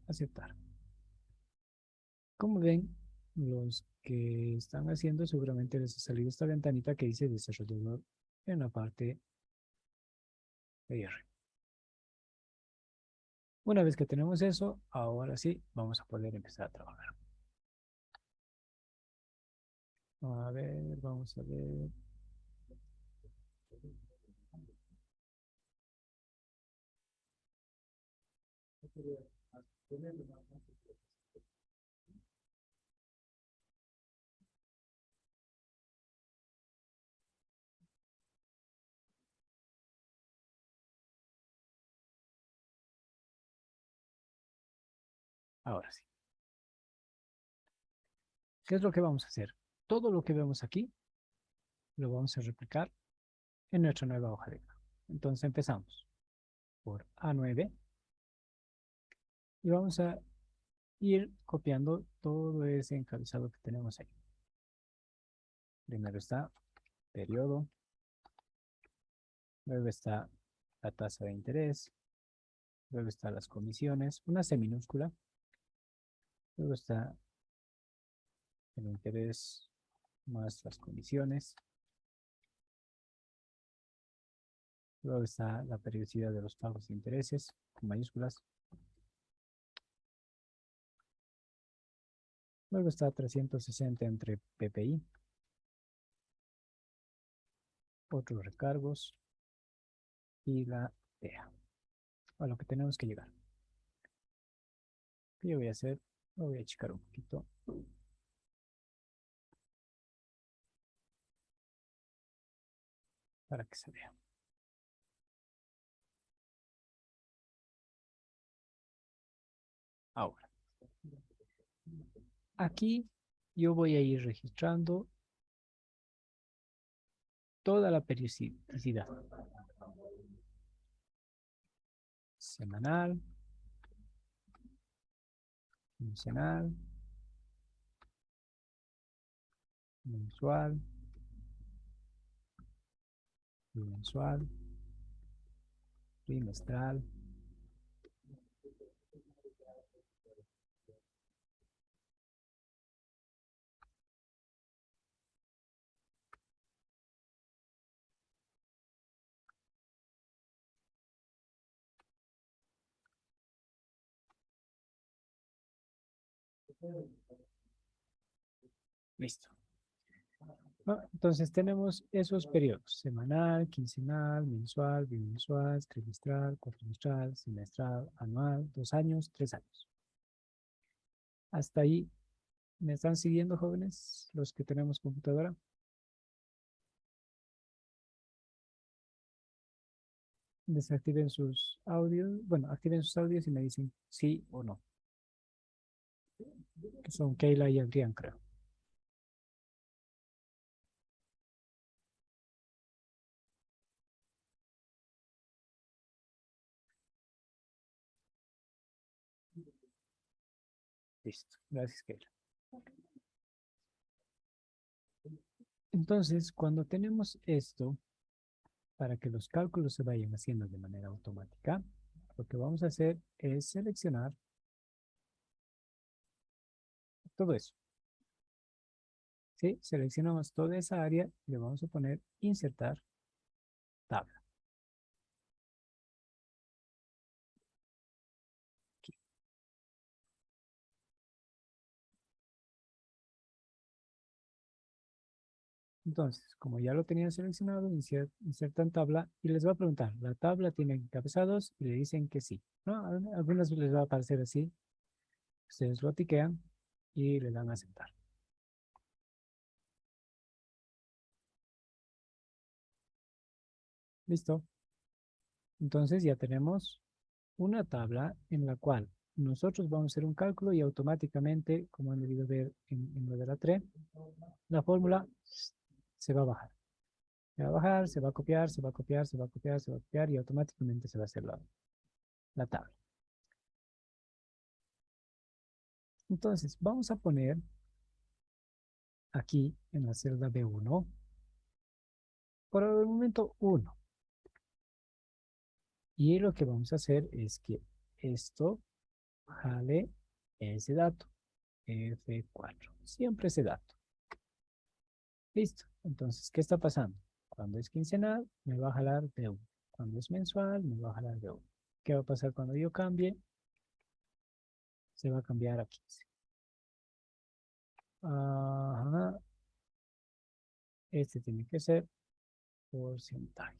Aceptar. Como ven, los que están haciendo seguramente les ha salido esta ventanita que dice desarrollador en la parte de R. Una vez que tenemos eso, ahora sí vamos a poder empezar a trabajar. A ver, vamos a ver. Ahora sí. ¿Qué es lo que vamos a hacer? todo lo que vemos aquí lo vamos a replicar en nuestra nueva hoja de cálculo. Entonces empezamos por A9 y vamos a ir copiando todo ese encabezado que tenemos ahí. Primero está periodo, luego está la tasa de interés, luego están las comisiones, una C minúscula, luego está el interés más las comisiones, luego está la periodicidad de los pagos de intereses, con mayúsculas, luego está 360 entre PPI, otros recargos y la TEA, a lo que tenemos que llegar. ¿Qué yo voy a hacer? Lo voy a achicar un poquito. Para que se vea. Ahora, aquí yo voy a ir registrando toda la periodicidad. Semanal, quincenal, mensual, bimensual, trimestral, listo. Entonces tenemos esos periodos, semanal, quincenal, mensual, bimensual, trimestral, cuatrimestral, semestral, anual, 2 años, 3 años. Hasta ahí, ¿me están siguiendo, jóvenes? Los que tenemos computadora. Desactiven sus audios, bueno, activen sus audios y me dicen sí o no. Que son Keila y Adrián, creo. Listo, gracias, Keila. Entonces, cuando tenemos esto, para que los cálculos se vayan haciendo de manera automática, lo que vamos a hacer es seleccionar todo eso. ¿Sí? Seleccionamos toda esa área y le vamos a poner insertar tabla. Aquí. Entonces, como ya lo tenían seleccionado, insertan tabla y les va a preguntar, ¿la tabla tiene encabezados? Y le dicen que sí, ¿no? A algunas les va a aparecer así. Ustedes lo tiquean y le dan a aceptar. Listo. Entonces ya tenemos una tabla en la cual nosotros vamos a hacer un cálculo y automáticamente, como han debido ver en lo de la 3, la fórmula se va a bajar. Se va a bajar, se va a copiar, se va a copiar, se va a copiar, se va a copiar y automáticamente se va a hacer la tabla. Entonces, vamos a poner aquí en la celda B1, por el momento 1. Y lo que vamos a hacer es que esto jale ese dato, F4, siempre ese dato. Listo, entonces, ¿qué está pasando? Cuando es quincenal, me va a jalar B1. Cuando es mensual, me va a jalar B1. ¿Qué va a pasar cuando yo cambie? Se va a cambiar a 15. Ajá. Este tiene que ser porcentaje.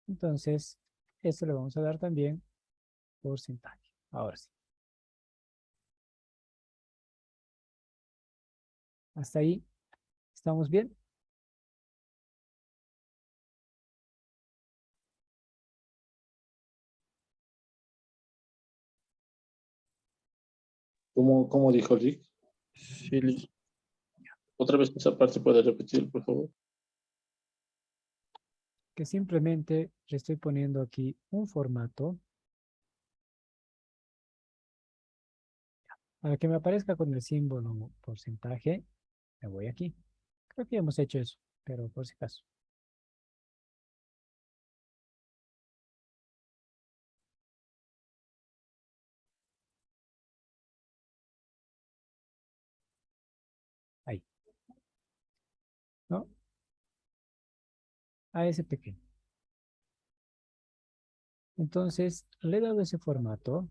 Entonces, esto le vamos a dar también porcentaje. Ahora sí. Hasta ahí, ¿estamos bien? ¿Cómo dijo Rick? Sí, listo. Otra vez esa parte puede repetir, por favor. Que simplemente le estoy poniendo aquí un formato para que me aparezca con el símbolo porcentaje. Me voy aquí. Creo que ya hemos hecho eso, pero por si acaso. Ahí, ¿no? A ese pequeño. Entonces, le he dado ese formato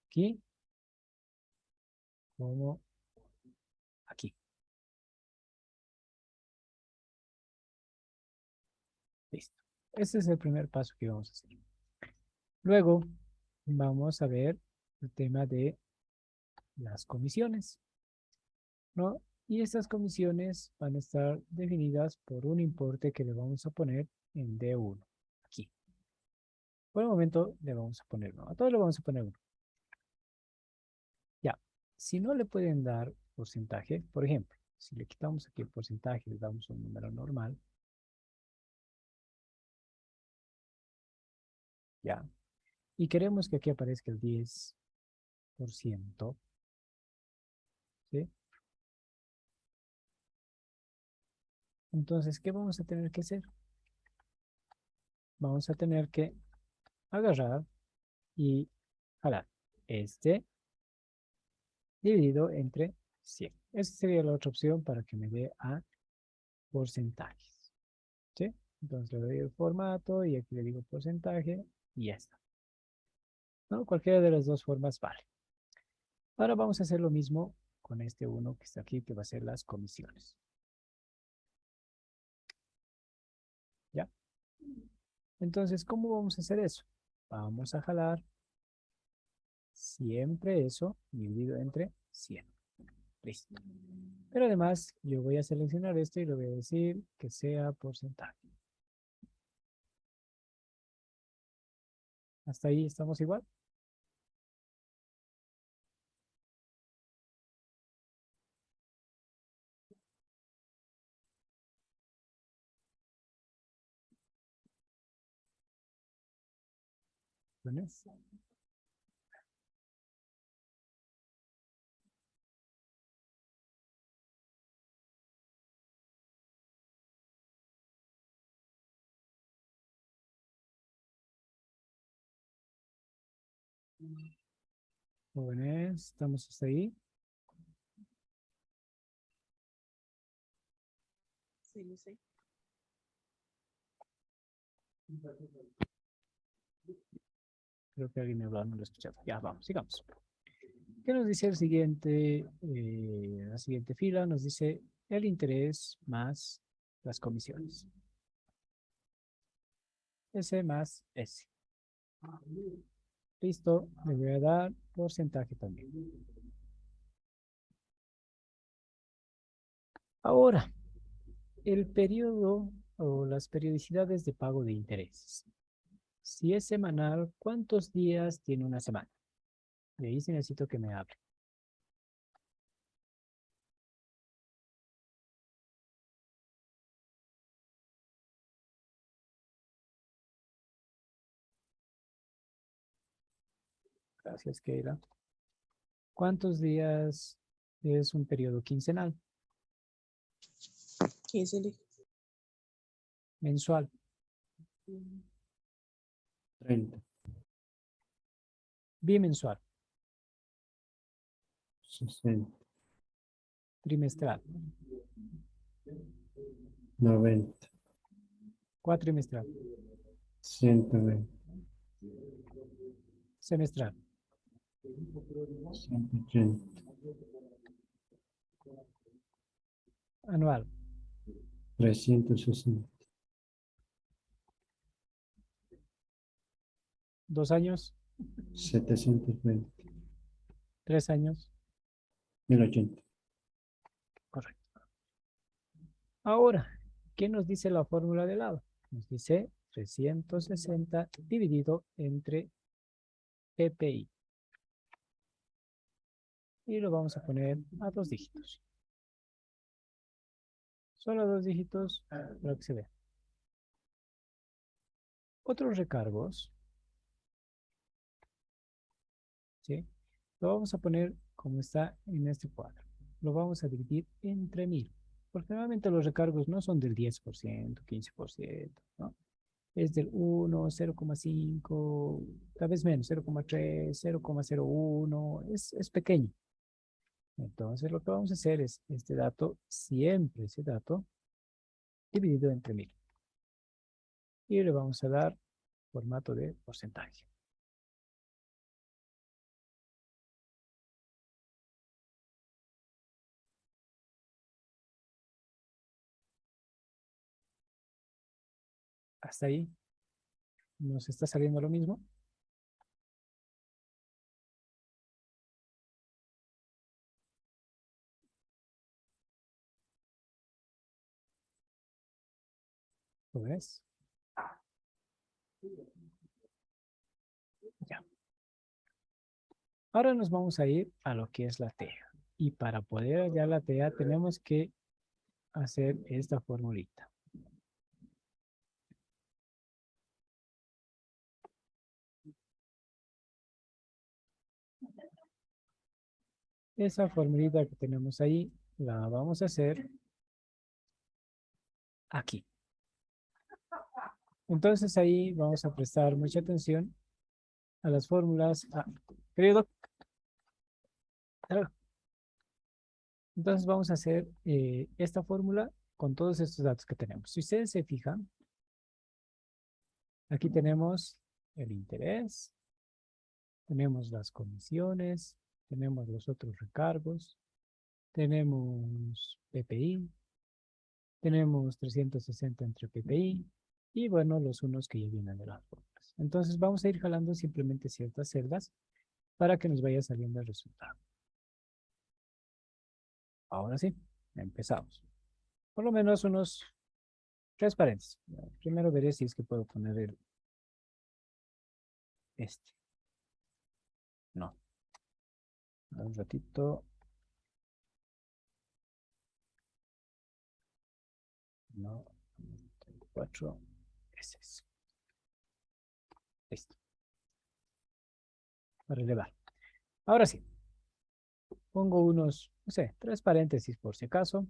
aquí, como aquí. Listo. Este es el primer paso que vamos a hacer. Luego, vamos a ver el tema de las comisiones, ¿no? Y estas comisiones van a estar definidas por un importe que le vamos a poner en D1, aquí. Por el momento le vamos a poner uno. A todos le vamos a poner uno. Ya. Si no le pueden dar porcentaje, por ejemplo, si le quitamos aquí el porcentaje y le damos un número normal, ya. Y queremos que aquí aparezca el 10%, ¿sí? Entonces, ¿qué vamos a tener que hacer? Vamos a tener que agarrar y jalar este dividido entre 100. Esa sería la otra opción para que me dé a porcentajes, ¿sí? Entonces le doy el formato y aquí le digo porcentaje y ya está, ¿no? Cualquiera de las dos formas vale. Ahora vamos a hacer lo mismo con este uno que está aquí, que va a ser las comisiones. ¿Ya? Entonces, ¿cómo vamos a hacer eso? Vamos a jalar siempre eso dividido entre 100. Listo. Pero además, yo voy a seleccionar esto y le voy a decir que sea porcentaje. ¿Hasta ahí estamos igual? ¿Bueno? Jóvenes, ¿estamos hasta ahí? Sí, sí. Creo que alguien me habló, no lo he escuchado. Ya, vamos, sigamos. ¿Qué nos dice el siguiente, la siguiente fila? Nos dice el interés más las comisiones. S más S. Listo, le voy a dar porcentaje también. Ahora, el periodo o las periodicidades de pago de intereses. Si es semanal, ¿cuántos días tiene una semana? De ahí sí necesito que me hable. Gracias, Keila. ¿Cuántos días es un periodo quincenal? 15 días. Mensual. 30, Bimensual. 60, Trimestral. 90, Cuatrimestral. 120, Semestral. 180, Anual. 360, 2 años. 720, 3 años. 1080. Correcto. Ahora, ¿qué nos dice la fórmula de lado? Nos dice 360 dividido entre PPI. y lo vamos a poner a 2 dígitos. Solo 2 dígitos para que se vea. Otros recargos, ¿sí? Lo vamos a poner como está en este cuadro. Lo vamos a dividir entre 1000. Porque normalmente los recargos no son del 10%, 15%, ¿no? Es del 1, 0,5, tal vez menos, 0,3, 0,01, es pequeño. Entonces lo que vamos a hacer es este dato, siempre ese dato, dividido entre 1000. Y le vamos a dar formato de porcentaje. Hasta ahí. ¿Nos está saliendo lo mismo? ¿Lo ves? Ya. Ahora nos vamos a ir a lo que es la TEA. Y para poder hallar la TEA tenemos que hacer esta formulita. Esa formulita que tenemos ahí la vamos a hacer aquí. Entonces ahí vamos a prestar mucha atención a las fórmulas. Querido, entonces vamos a hacer esta fórmula con todos estos datos que tenemos. Si ustedes se fijan, aquí tenemos el interés, tenemos las comisiones, tenemos los otros recargos, tenemos PPI, tenemos 360 entre PPI y bueno, los unos que ya vienen de las fórmulas. Entonces vamos a ir jalando simplemente ciertas celdas para que nos vaya saliendo el resultado. Ahora sí, empezamos. Por lo menos unos 3 paréntesis. Primero veré si es que puedo poner este. No. Un ratito. No. 4. Ese es. Listo. Para elevar. Ahora sí. Pongo unos, no sé, 3 paréntesis por si acaso.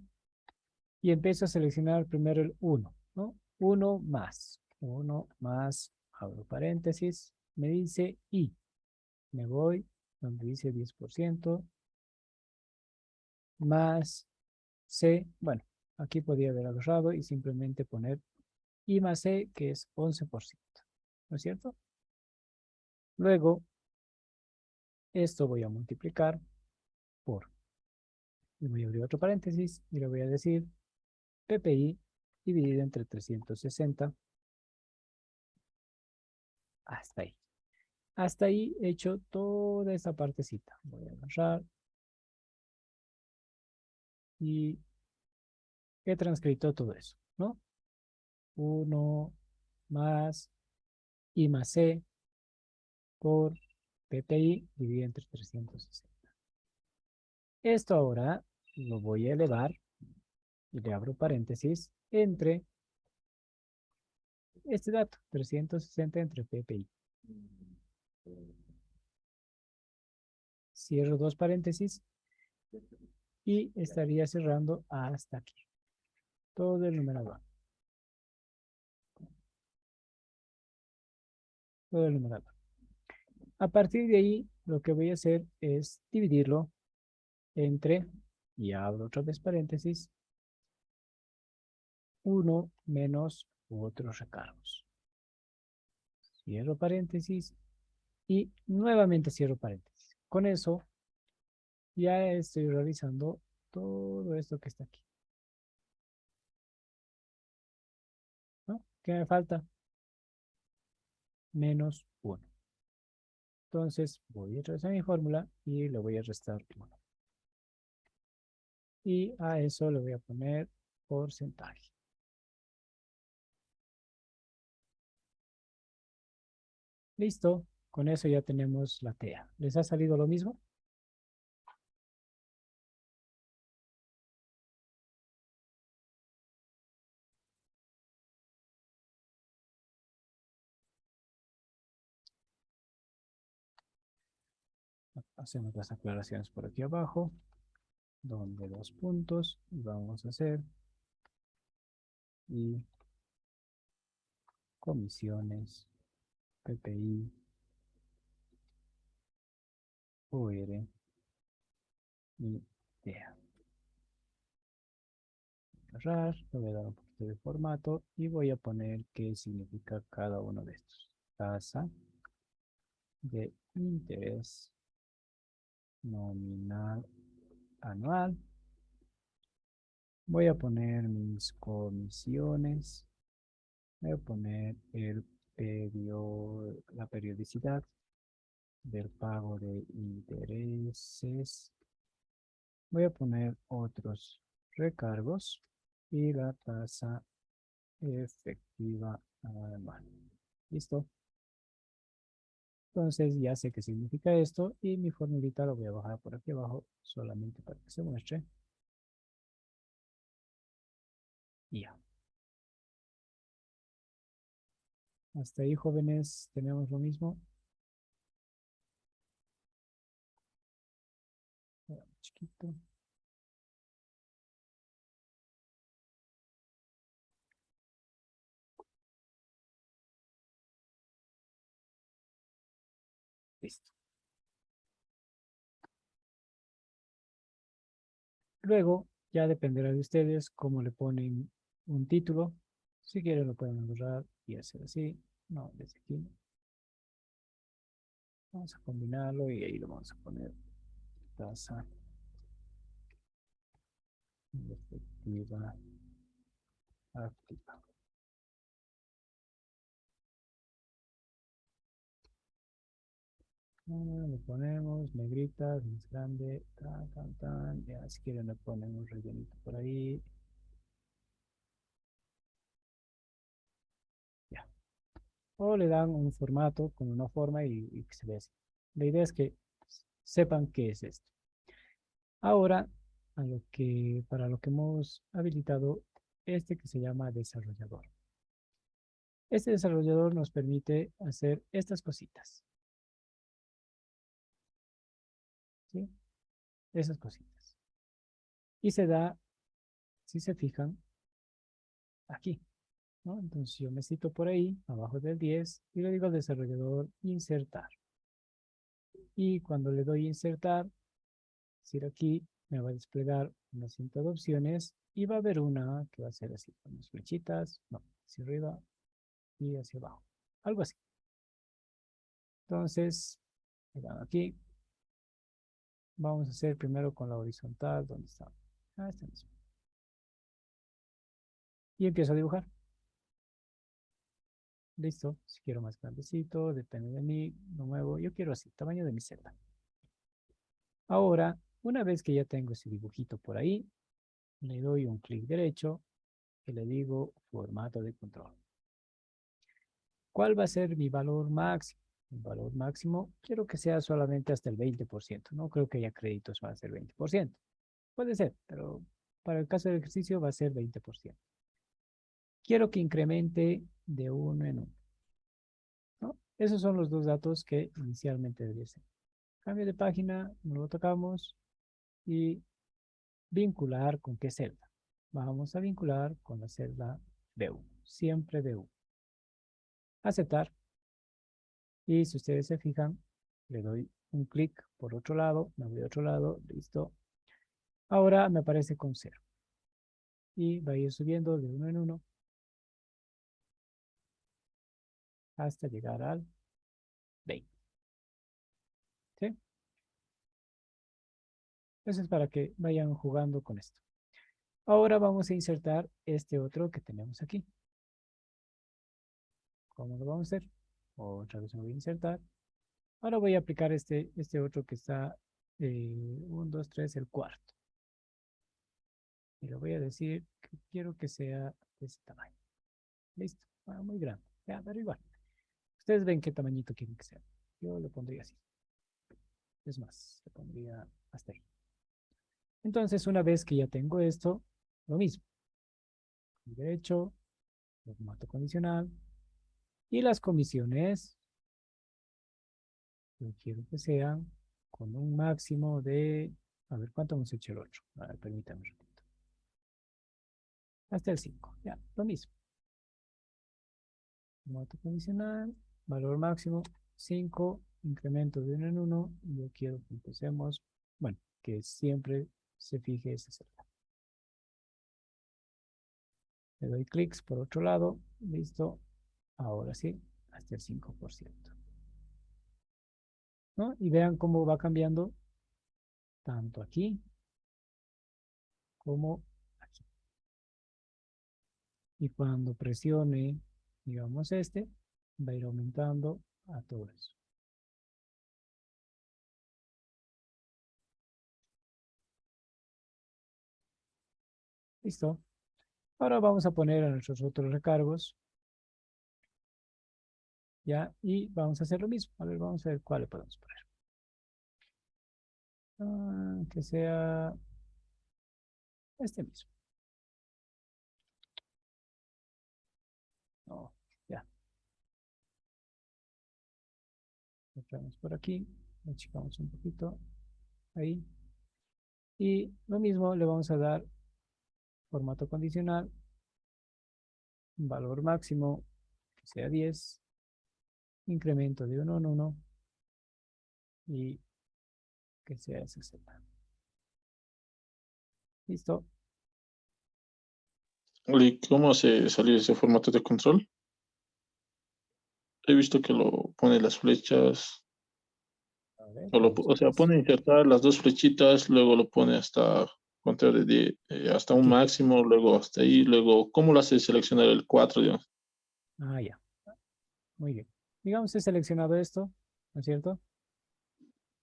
Y empiezo a seleccionar primero el 1, ¿no? 1 más. 1 más, abro paréntesis. Me dice I. Me voy donde dice 10%. Más C. Bueno, aquí podría haber agarrado y simplemente poner I más C, que es 11%. ¿No es cierto? Luego, esto voy a multiplicar por, y voy a abrir otro paréntesis y le voy a decir PPI dividido entre 360. Hasta ahí. Hasta ahí he hecho toda esta partecita. Voy a agarrar y he transcrito todo eso, ¿no? 1 más I más C por PPI dividido entre 360. Esto ahora lo voy a elevar y le abro paréntesis entre este dato, 360 entre PPI. Cierro 2 paréntesis y estaría cerrando hasta aquí. Todo el numerador. Todo el numerador. A partir de ahí, lo que voy a hacer es dividirlo entre, y abro otra vez paréntesis, 1 menos otros recargos. Cierro paréntesis y nuevamente cierro paréntesis. Con eso ya estoy realizando todo esto que está aquí. ¿No? ¿Qué me falta? Menos 1. Entonces voy a trazar mi fórmula y le voy a restar 1. Y a eso le voy a poner porcentaje. Listo. Con eso ya tenemos la TEA. ¿Les ha salido lo mismo? Hacemos las aclaraciones por aquí abajo, donde los puntos, y vamos a hacer y comisiones, PPI, UR y DEA. Cerrar, le voy a dar un poquito de formato y voy a poner qué significa cada uno de estos. Tasa de interés nominal anual. Voy a poner mis comisiones. Voy a poner la periodicidad del pago de intereses. Voy a poner otros recargos y la tasa efectiva anual. ¿Listo? Entonces ya sé qué significa esto y mi formulita lo voy a bajar por aquí abajo solamente para que se muestre. Y ya. Hasta ahí, jóvenes, tenemos lo mismo. Chiquito. Listo. Luego, ya dependerá de ustedes cómo le ponen un título. Si quieren lo pueden borrar y hacer así. No, desde aquí. Vamos a combinarlo y ahí lo vamos a poner tasa efectiva activa. Le ponemos negritas, más grande, tan, tan, tan. Ya, si quieren le ponen un rellenito por ahí. Ya. O le dan un formato con una forma y que se vea así. La idea es que sepan qué es esto. Ahora, para lo que hemos habilitado este que se llama desarrollador. Este desarrollador nos permite hacer estas cositas. ¿Sí? Esas cositas. Y se da, si se fijan, aquí, ¿no? Entonces yo me cito por ahí, abajo del 10, y le digo al desarrollador insertar. Y cuando le doy insertar, es decir, aquí me va a desplegar una cinta de opciones y va a haber una que va a ser así, con las flechitas, no, hacia arriba y hacia abajo. Algo así. Entonces, aquí, vamos a hacer primero con la horizontal, ¿dónde está? Este mismo. Y empiezo a dibujar. Listo. Si quiero más grandecito, depende de mí, lo muevo. Yo quiero así, tamaño de mi celda. Ahora, una vez que ya tengo ese dibujito por ahí, le doy un clic derecho y le digo formato de control. ¿Cuál va a ser mi valor máximo? El valor máximo quiero que sea solamente hasta el 20%. No creo que haya créditos va a ser 20%. Puede ser, pero para el caso del ejercicio va a ser 20%. Quiero que incremente de uno en uno, ¿no? Esos son los dos datos que inicialmente debería ser. Cambio de página, no lo tocamos y vincular con qué celda. Vamos a vincular con la celda B1, siempre B1. Aceptar. Y si ustedes se fijan, le doy un clic por otro lado, me voy a otro lado, listo. Ahora me aparece con 0. Y va a ir subiendo de uno en uno hasta llegar al 20. ¿Sí? Eso es para que vayan jugando con esto. Ahora vamos a insertar este otro que tenemos aquí. ¿Cómo lo vamos a hacer? Otra vez me voy a insertar. Ahora voy a aplicar este otro que está 1, 2, 3, el cuarto. Y le voy a decir que quiero que sea de ese tamaño. Listo. Muy grande. Ya, pero igual. Ustedes ven qué tamañito quieren que sea. Yo lo pondría así. Es más, lo pondría hasta ahí. Entonces, una vez que ya tengo esto, lo mismo. Derecho, formato condicional. Y las comisiones, yo quiero que sean con un máximo de, a ver, ¿cuánto hemos hecho el otro? A ver, permítame un ratito. Hasta el 5, ya, lo mismo. Formato condicional, valor máximo 5, incremento de 1 en 1. Yo quiero que empecemos, bueno, que siempre se fije esa celda. Le doy clics por otro lado, listo. Ahora sí, hasta el 5%. ¿No? Y vean cómo va cambiando tanto aquí como aquí. Y cuando presione, digamos este, va a ir aumentando a todo eso. Listo. Ahora vamos a poner a nuestros otros recargos. ¿Ya? Y vamos a hacer lo mismo. A ver, vamos a ver cuál le podemos poner. Que sea este mismo. No, ya. Lo traemos por aquí. Lo achicamos un poquito. Ahí. Y lo mismo le vamos a dar formato condicional. Valor máximo que sea 10. Incremento de 1 en 1. Y que sea ese Z. Listo. Oli, ¿cómo hace salir ese formato de control? He visto que lo pone las flechas, A ver, o sea, pone insertar las dos flechitas, luego lo pone hasta conteo de hasta un aquí. máximo, luego hasta ahí, luego, ¿cómo lo hace seleccionar el 4, digamos? Ah, ya. Muy bien. Digamos, he seleccionado esto, ¿no es cierto?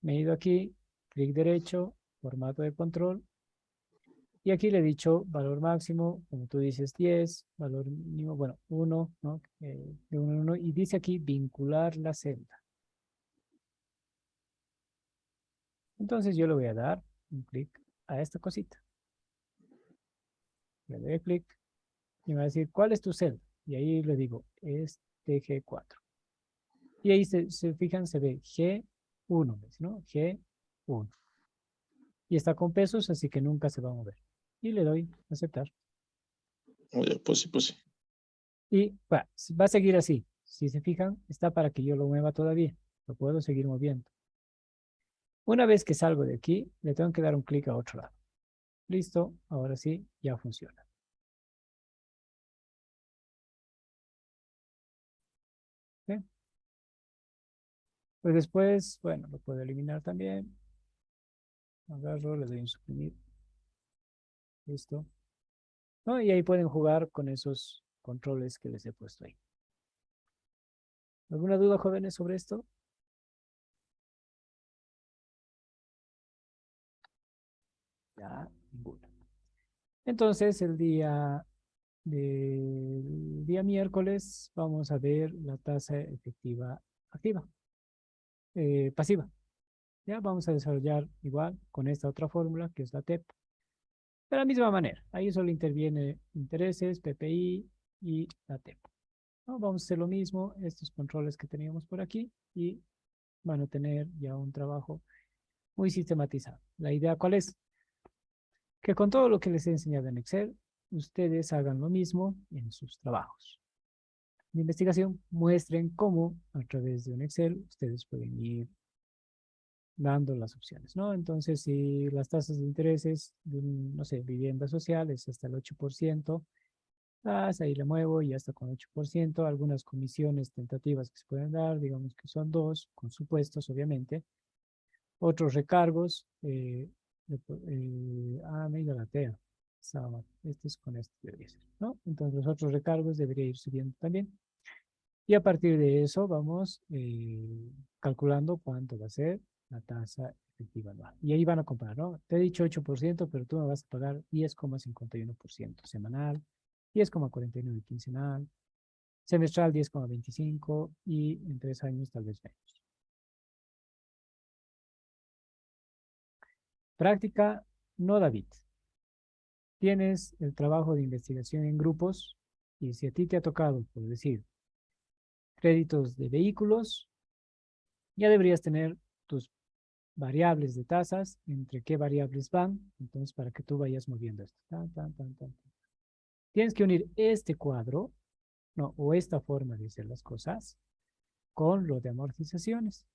Me he ido aquí, clic derecho, formato de control. Y aquí le he dicho valor máximo, como tú dices, 10, valor mínimo, bueno, 1, ¿no? De 1 en 1. Y dice aquí vincular la celda. Entonces yo le voy a dar un clic a esta cosita. Le doy clic y me va a decir, ¿cuál es tu celda? Y ahí le digo, es TG4. Y ahí se fijan, se ve G1, ¿no? G1. Y está con pesos, así que nunca se va a mover. Y le doy aceptar. Oye, pues sí, pues sí. Y va a seguir así. Si se fijan, está para que yo lo mueva todavía. Lo puedo seguir moviendo. Una vez que salgo de aquí, le tengo que dar un clic a otro lado. Listo, ahora sí, ya funciona. ¿Sí? Pues después, bueno, lo puedo eliminar también. Agarro, le doy un suprimir. Listo. ¿No? Y ahí pueden jugar con esos controles que les he puesto ahí. ¿Alguna duda, jóvenes, sobre esto? Ya, ninguna. Entonces, del día miércoles vamos a ver la tasa efectiva activa, pasiva. Ya vamos a desarrollar igual con esta otra fórmula que es la TEP. De la misma manera, ahí solo interviene intereses, PPI y la TEP. ¿No? Vamos a hacer lo mismo, estos controles que teníamos por aquí y van a tener ya un trabajo muy sistematizado. ¿La idea cuál es? Que con todo lo que les he enseñado en Excel, ustedes hagan lo mismo en sus trabajos de investigación, muestren cómo a través de un Excel ustedes pueden ir dando las opciones, ¿no? Entonces, si las tasas de intereses de no sé, vivienda social es hasta el 8%, ahí le muevo y ya está con 8%, algunas comisiones tentativas que se pueden dar, digamos que son 2, con supuestos, obviamente. Otros recargos, mira la TEA, este es con este, debería ser, ¿no? Entonces, los otros recargos debería ir subiendo también. Y a partir de eso vamos calculando cuánto va a ser la tasa efectiva anual. Y ahí van a comparar, ¿no? Te he dicho 8%, pero tú me vas a pagar 10,51% semanal, 10,49% quincenal, semestral 10,25% y en 3 años tal vez menos. Práctica, no David. Tienes el trabajo de investigación en grupos y si a ti te ha tocado, por decir, créditos de vehículos, ya deberías tener tus variables de tasas, entre qué variables van, entonces para que tú vayas moviendo esto. Tienes que unir este cuadro, no, o esta forma de hacer las cosas, con lo de amortizaciones.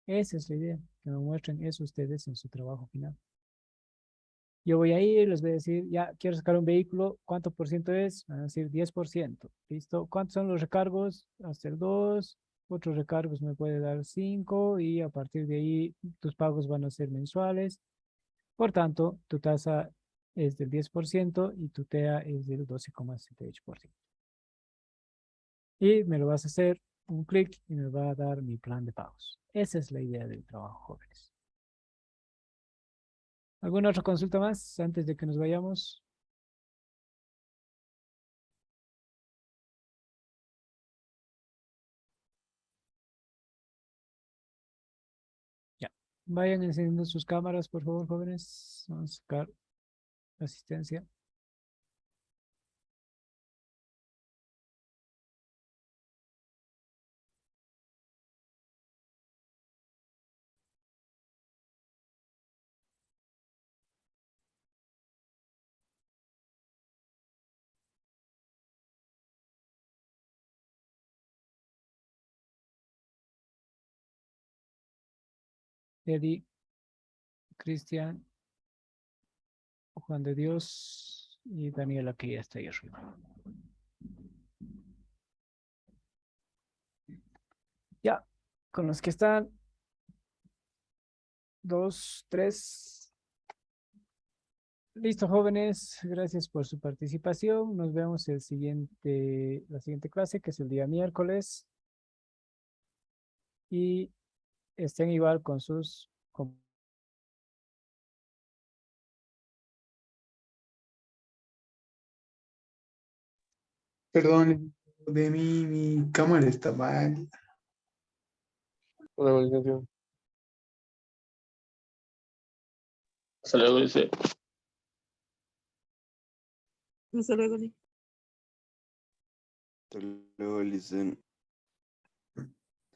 Esa es la idea, que me muestren eso ustedes en su trabajo final. Yo voy a ir, les voy a decir, ya, quiero sacar un vehículo, ¿cuánto por ciento es? Van a decir 10%. ¿Listo? ¿Cuántos son los recargos? Hacer 2, otros recargos me puede dar 5 y a partir de ahí tus pagos van a ser mensuales. Por tanto, tu tasa es del 10% y tu TEA es del 12,78%. Y me lo vas a hacer un clic y me va a dar mi plan de pagos. Esa es la idea del trabajo, jóvenes. ¿Alguna otra consulta más antes de que nos vayamos? Ya. Vayan encendiendo sus cámaras, por favor, jóvenes. Vamos a sacar asistencia. Eddie, Cristian, Juan de Dios y Daniela, que ya está ahí arriba. Ya, con los que están, 2, 3. Listo, jóvenes. Gracias por su participación. Nos vemos la siguiente clase, que es el día miércoles. Y estén igual con sus... Perdón, de mi cámara está mal. Hola, licenciado. Hasta luego, dice. Hasta luego. Hasta luego, Licen.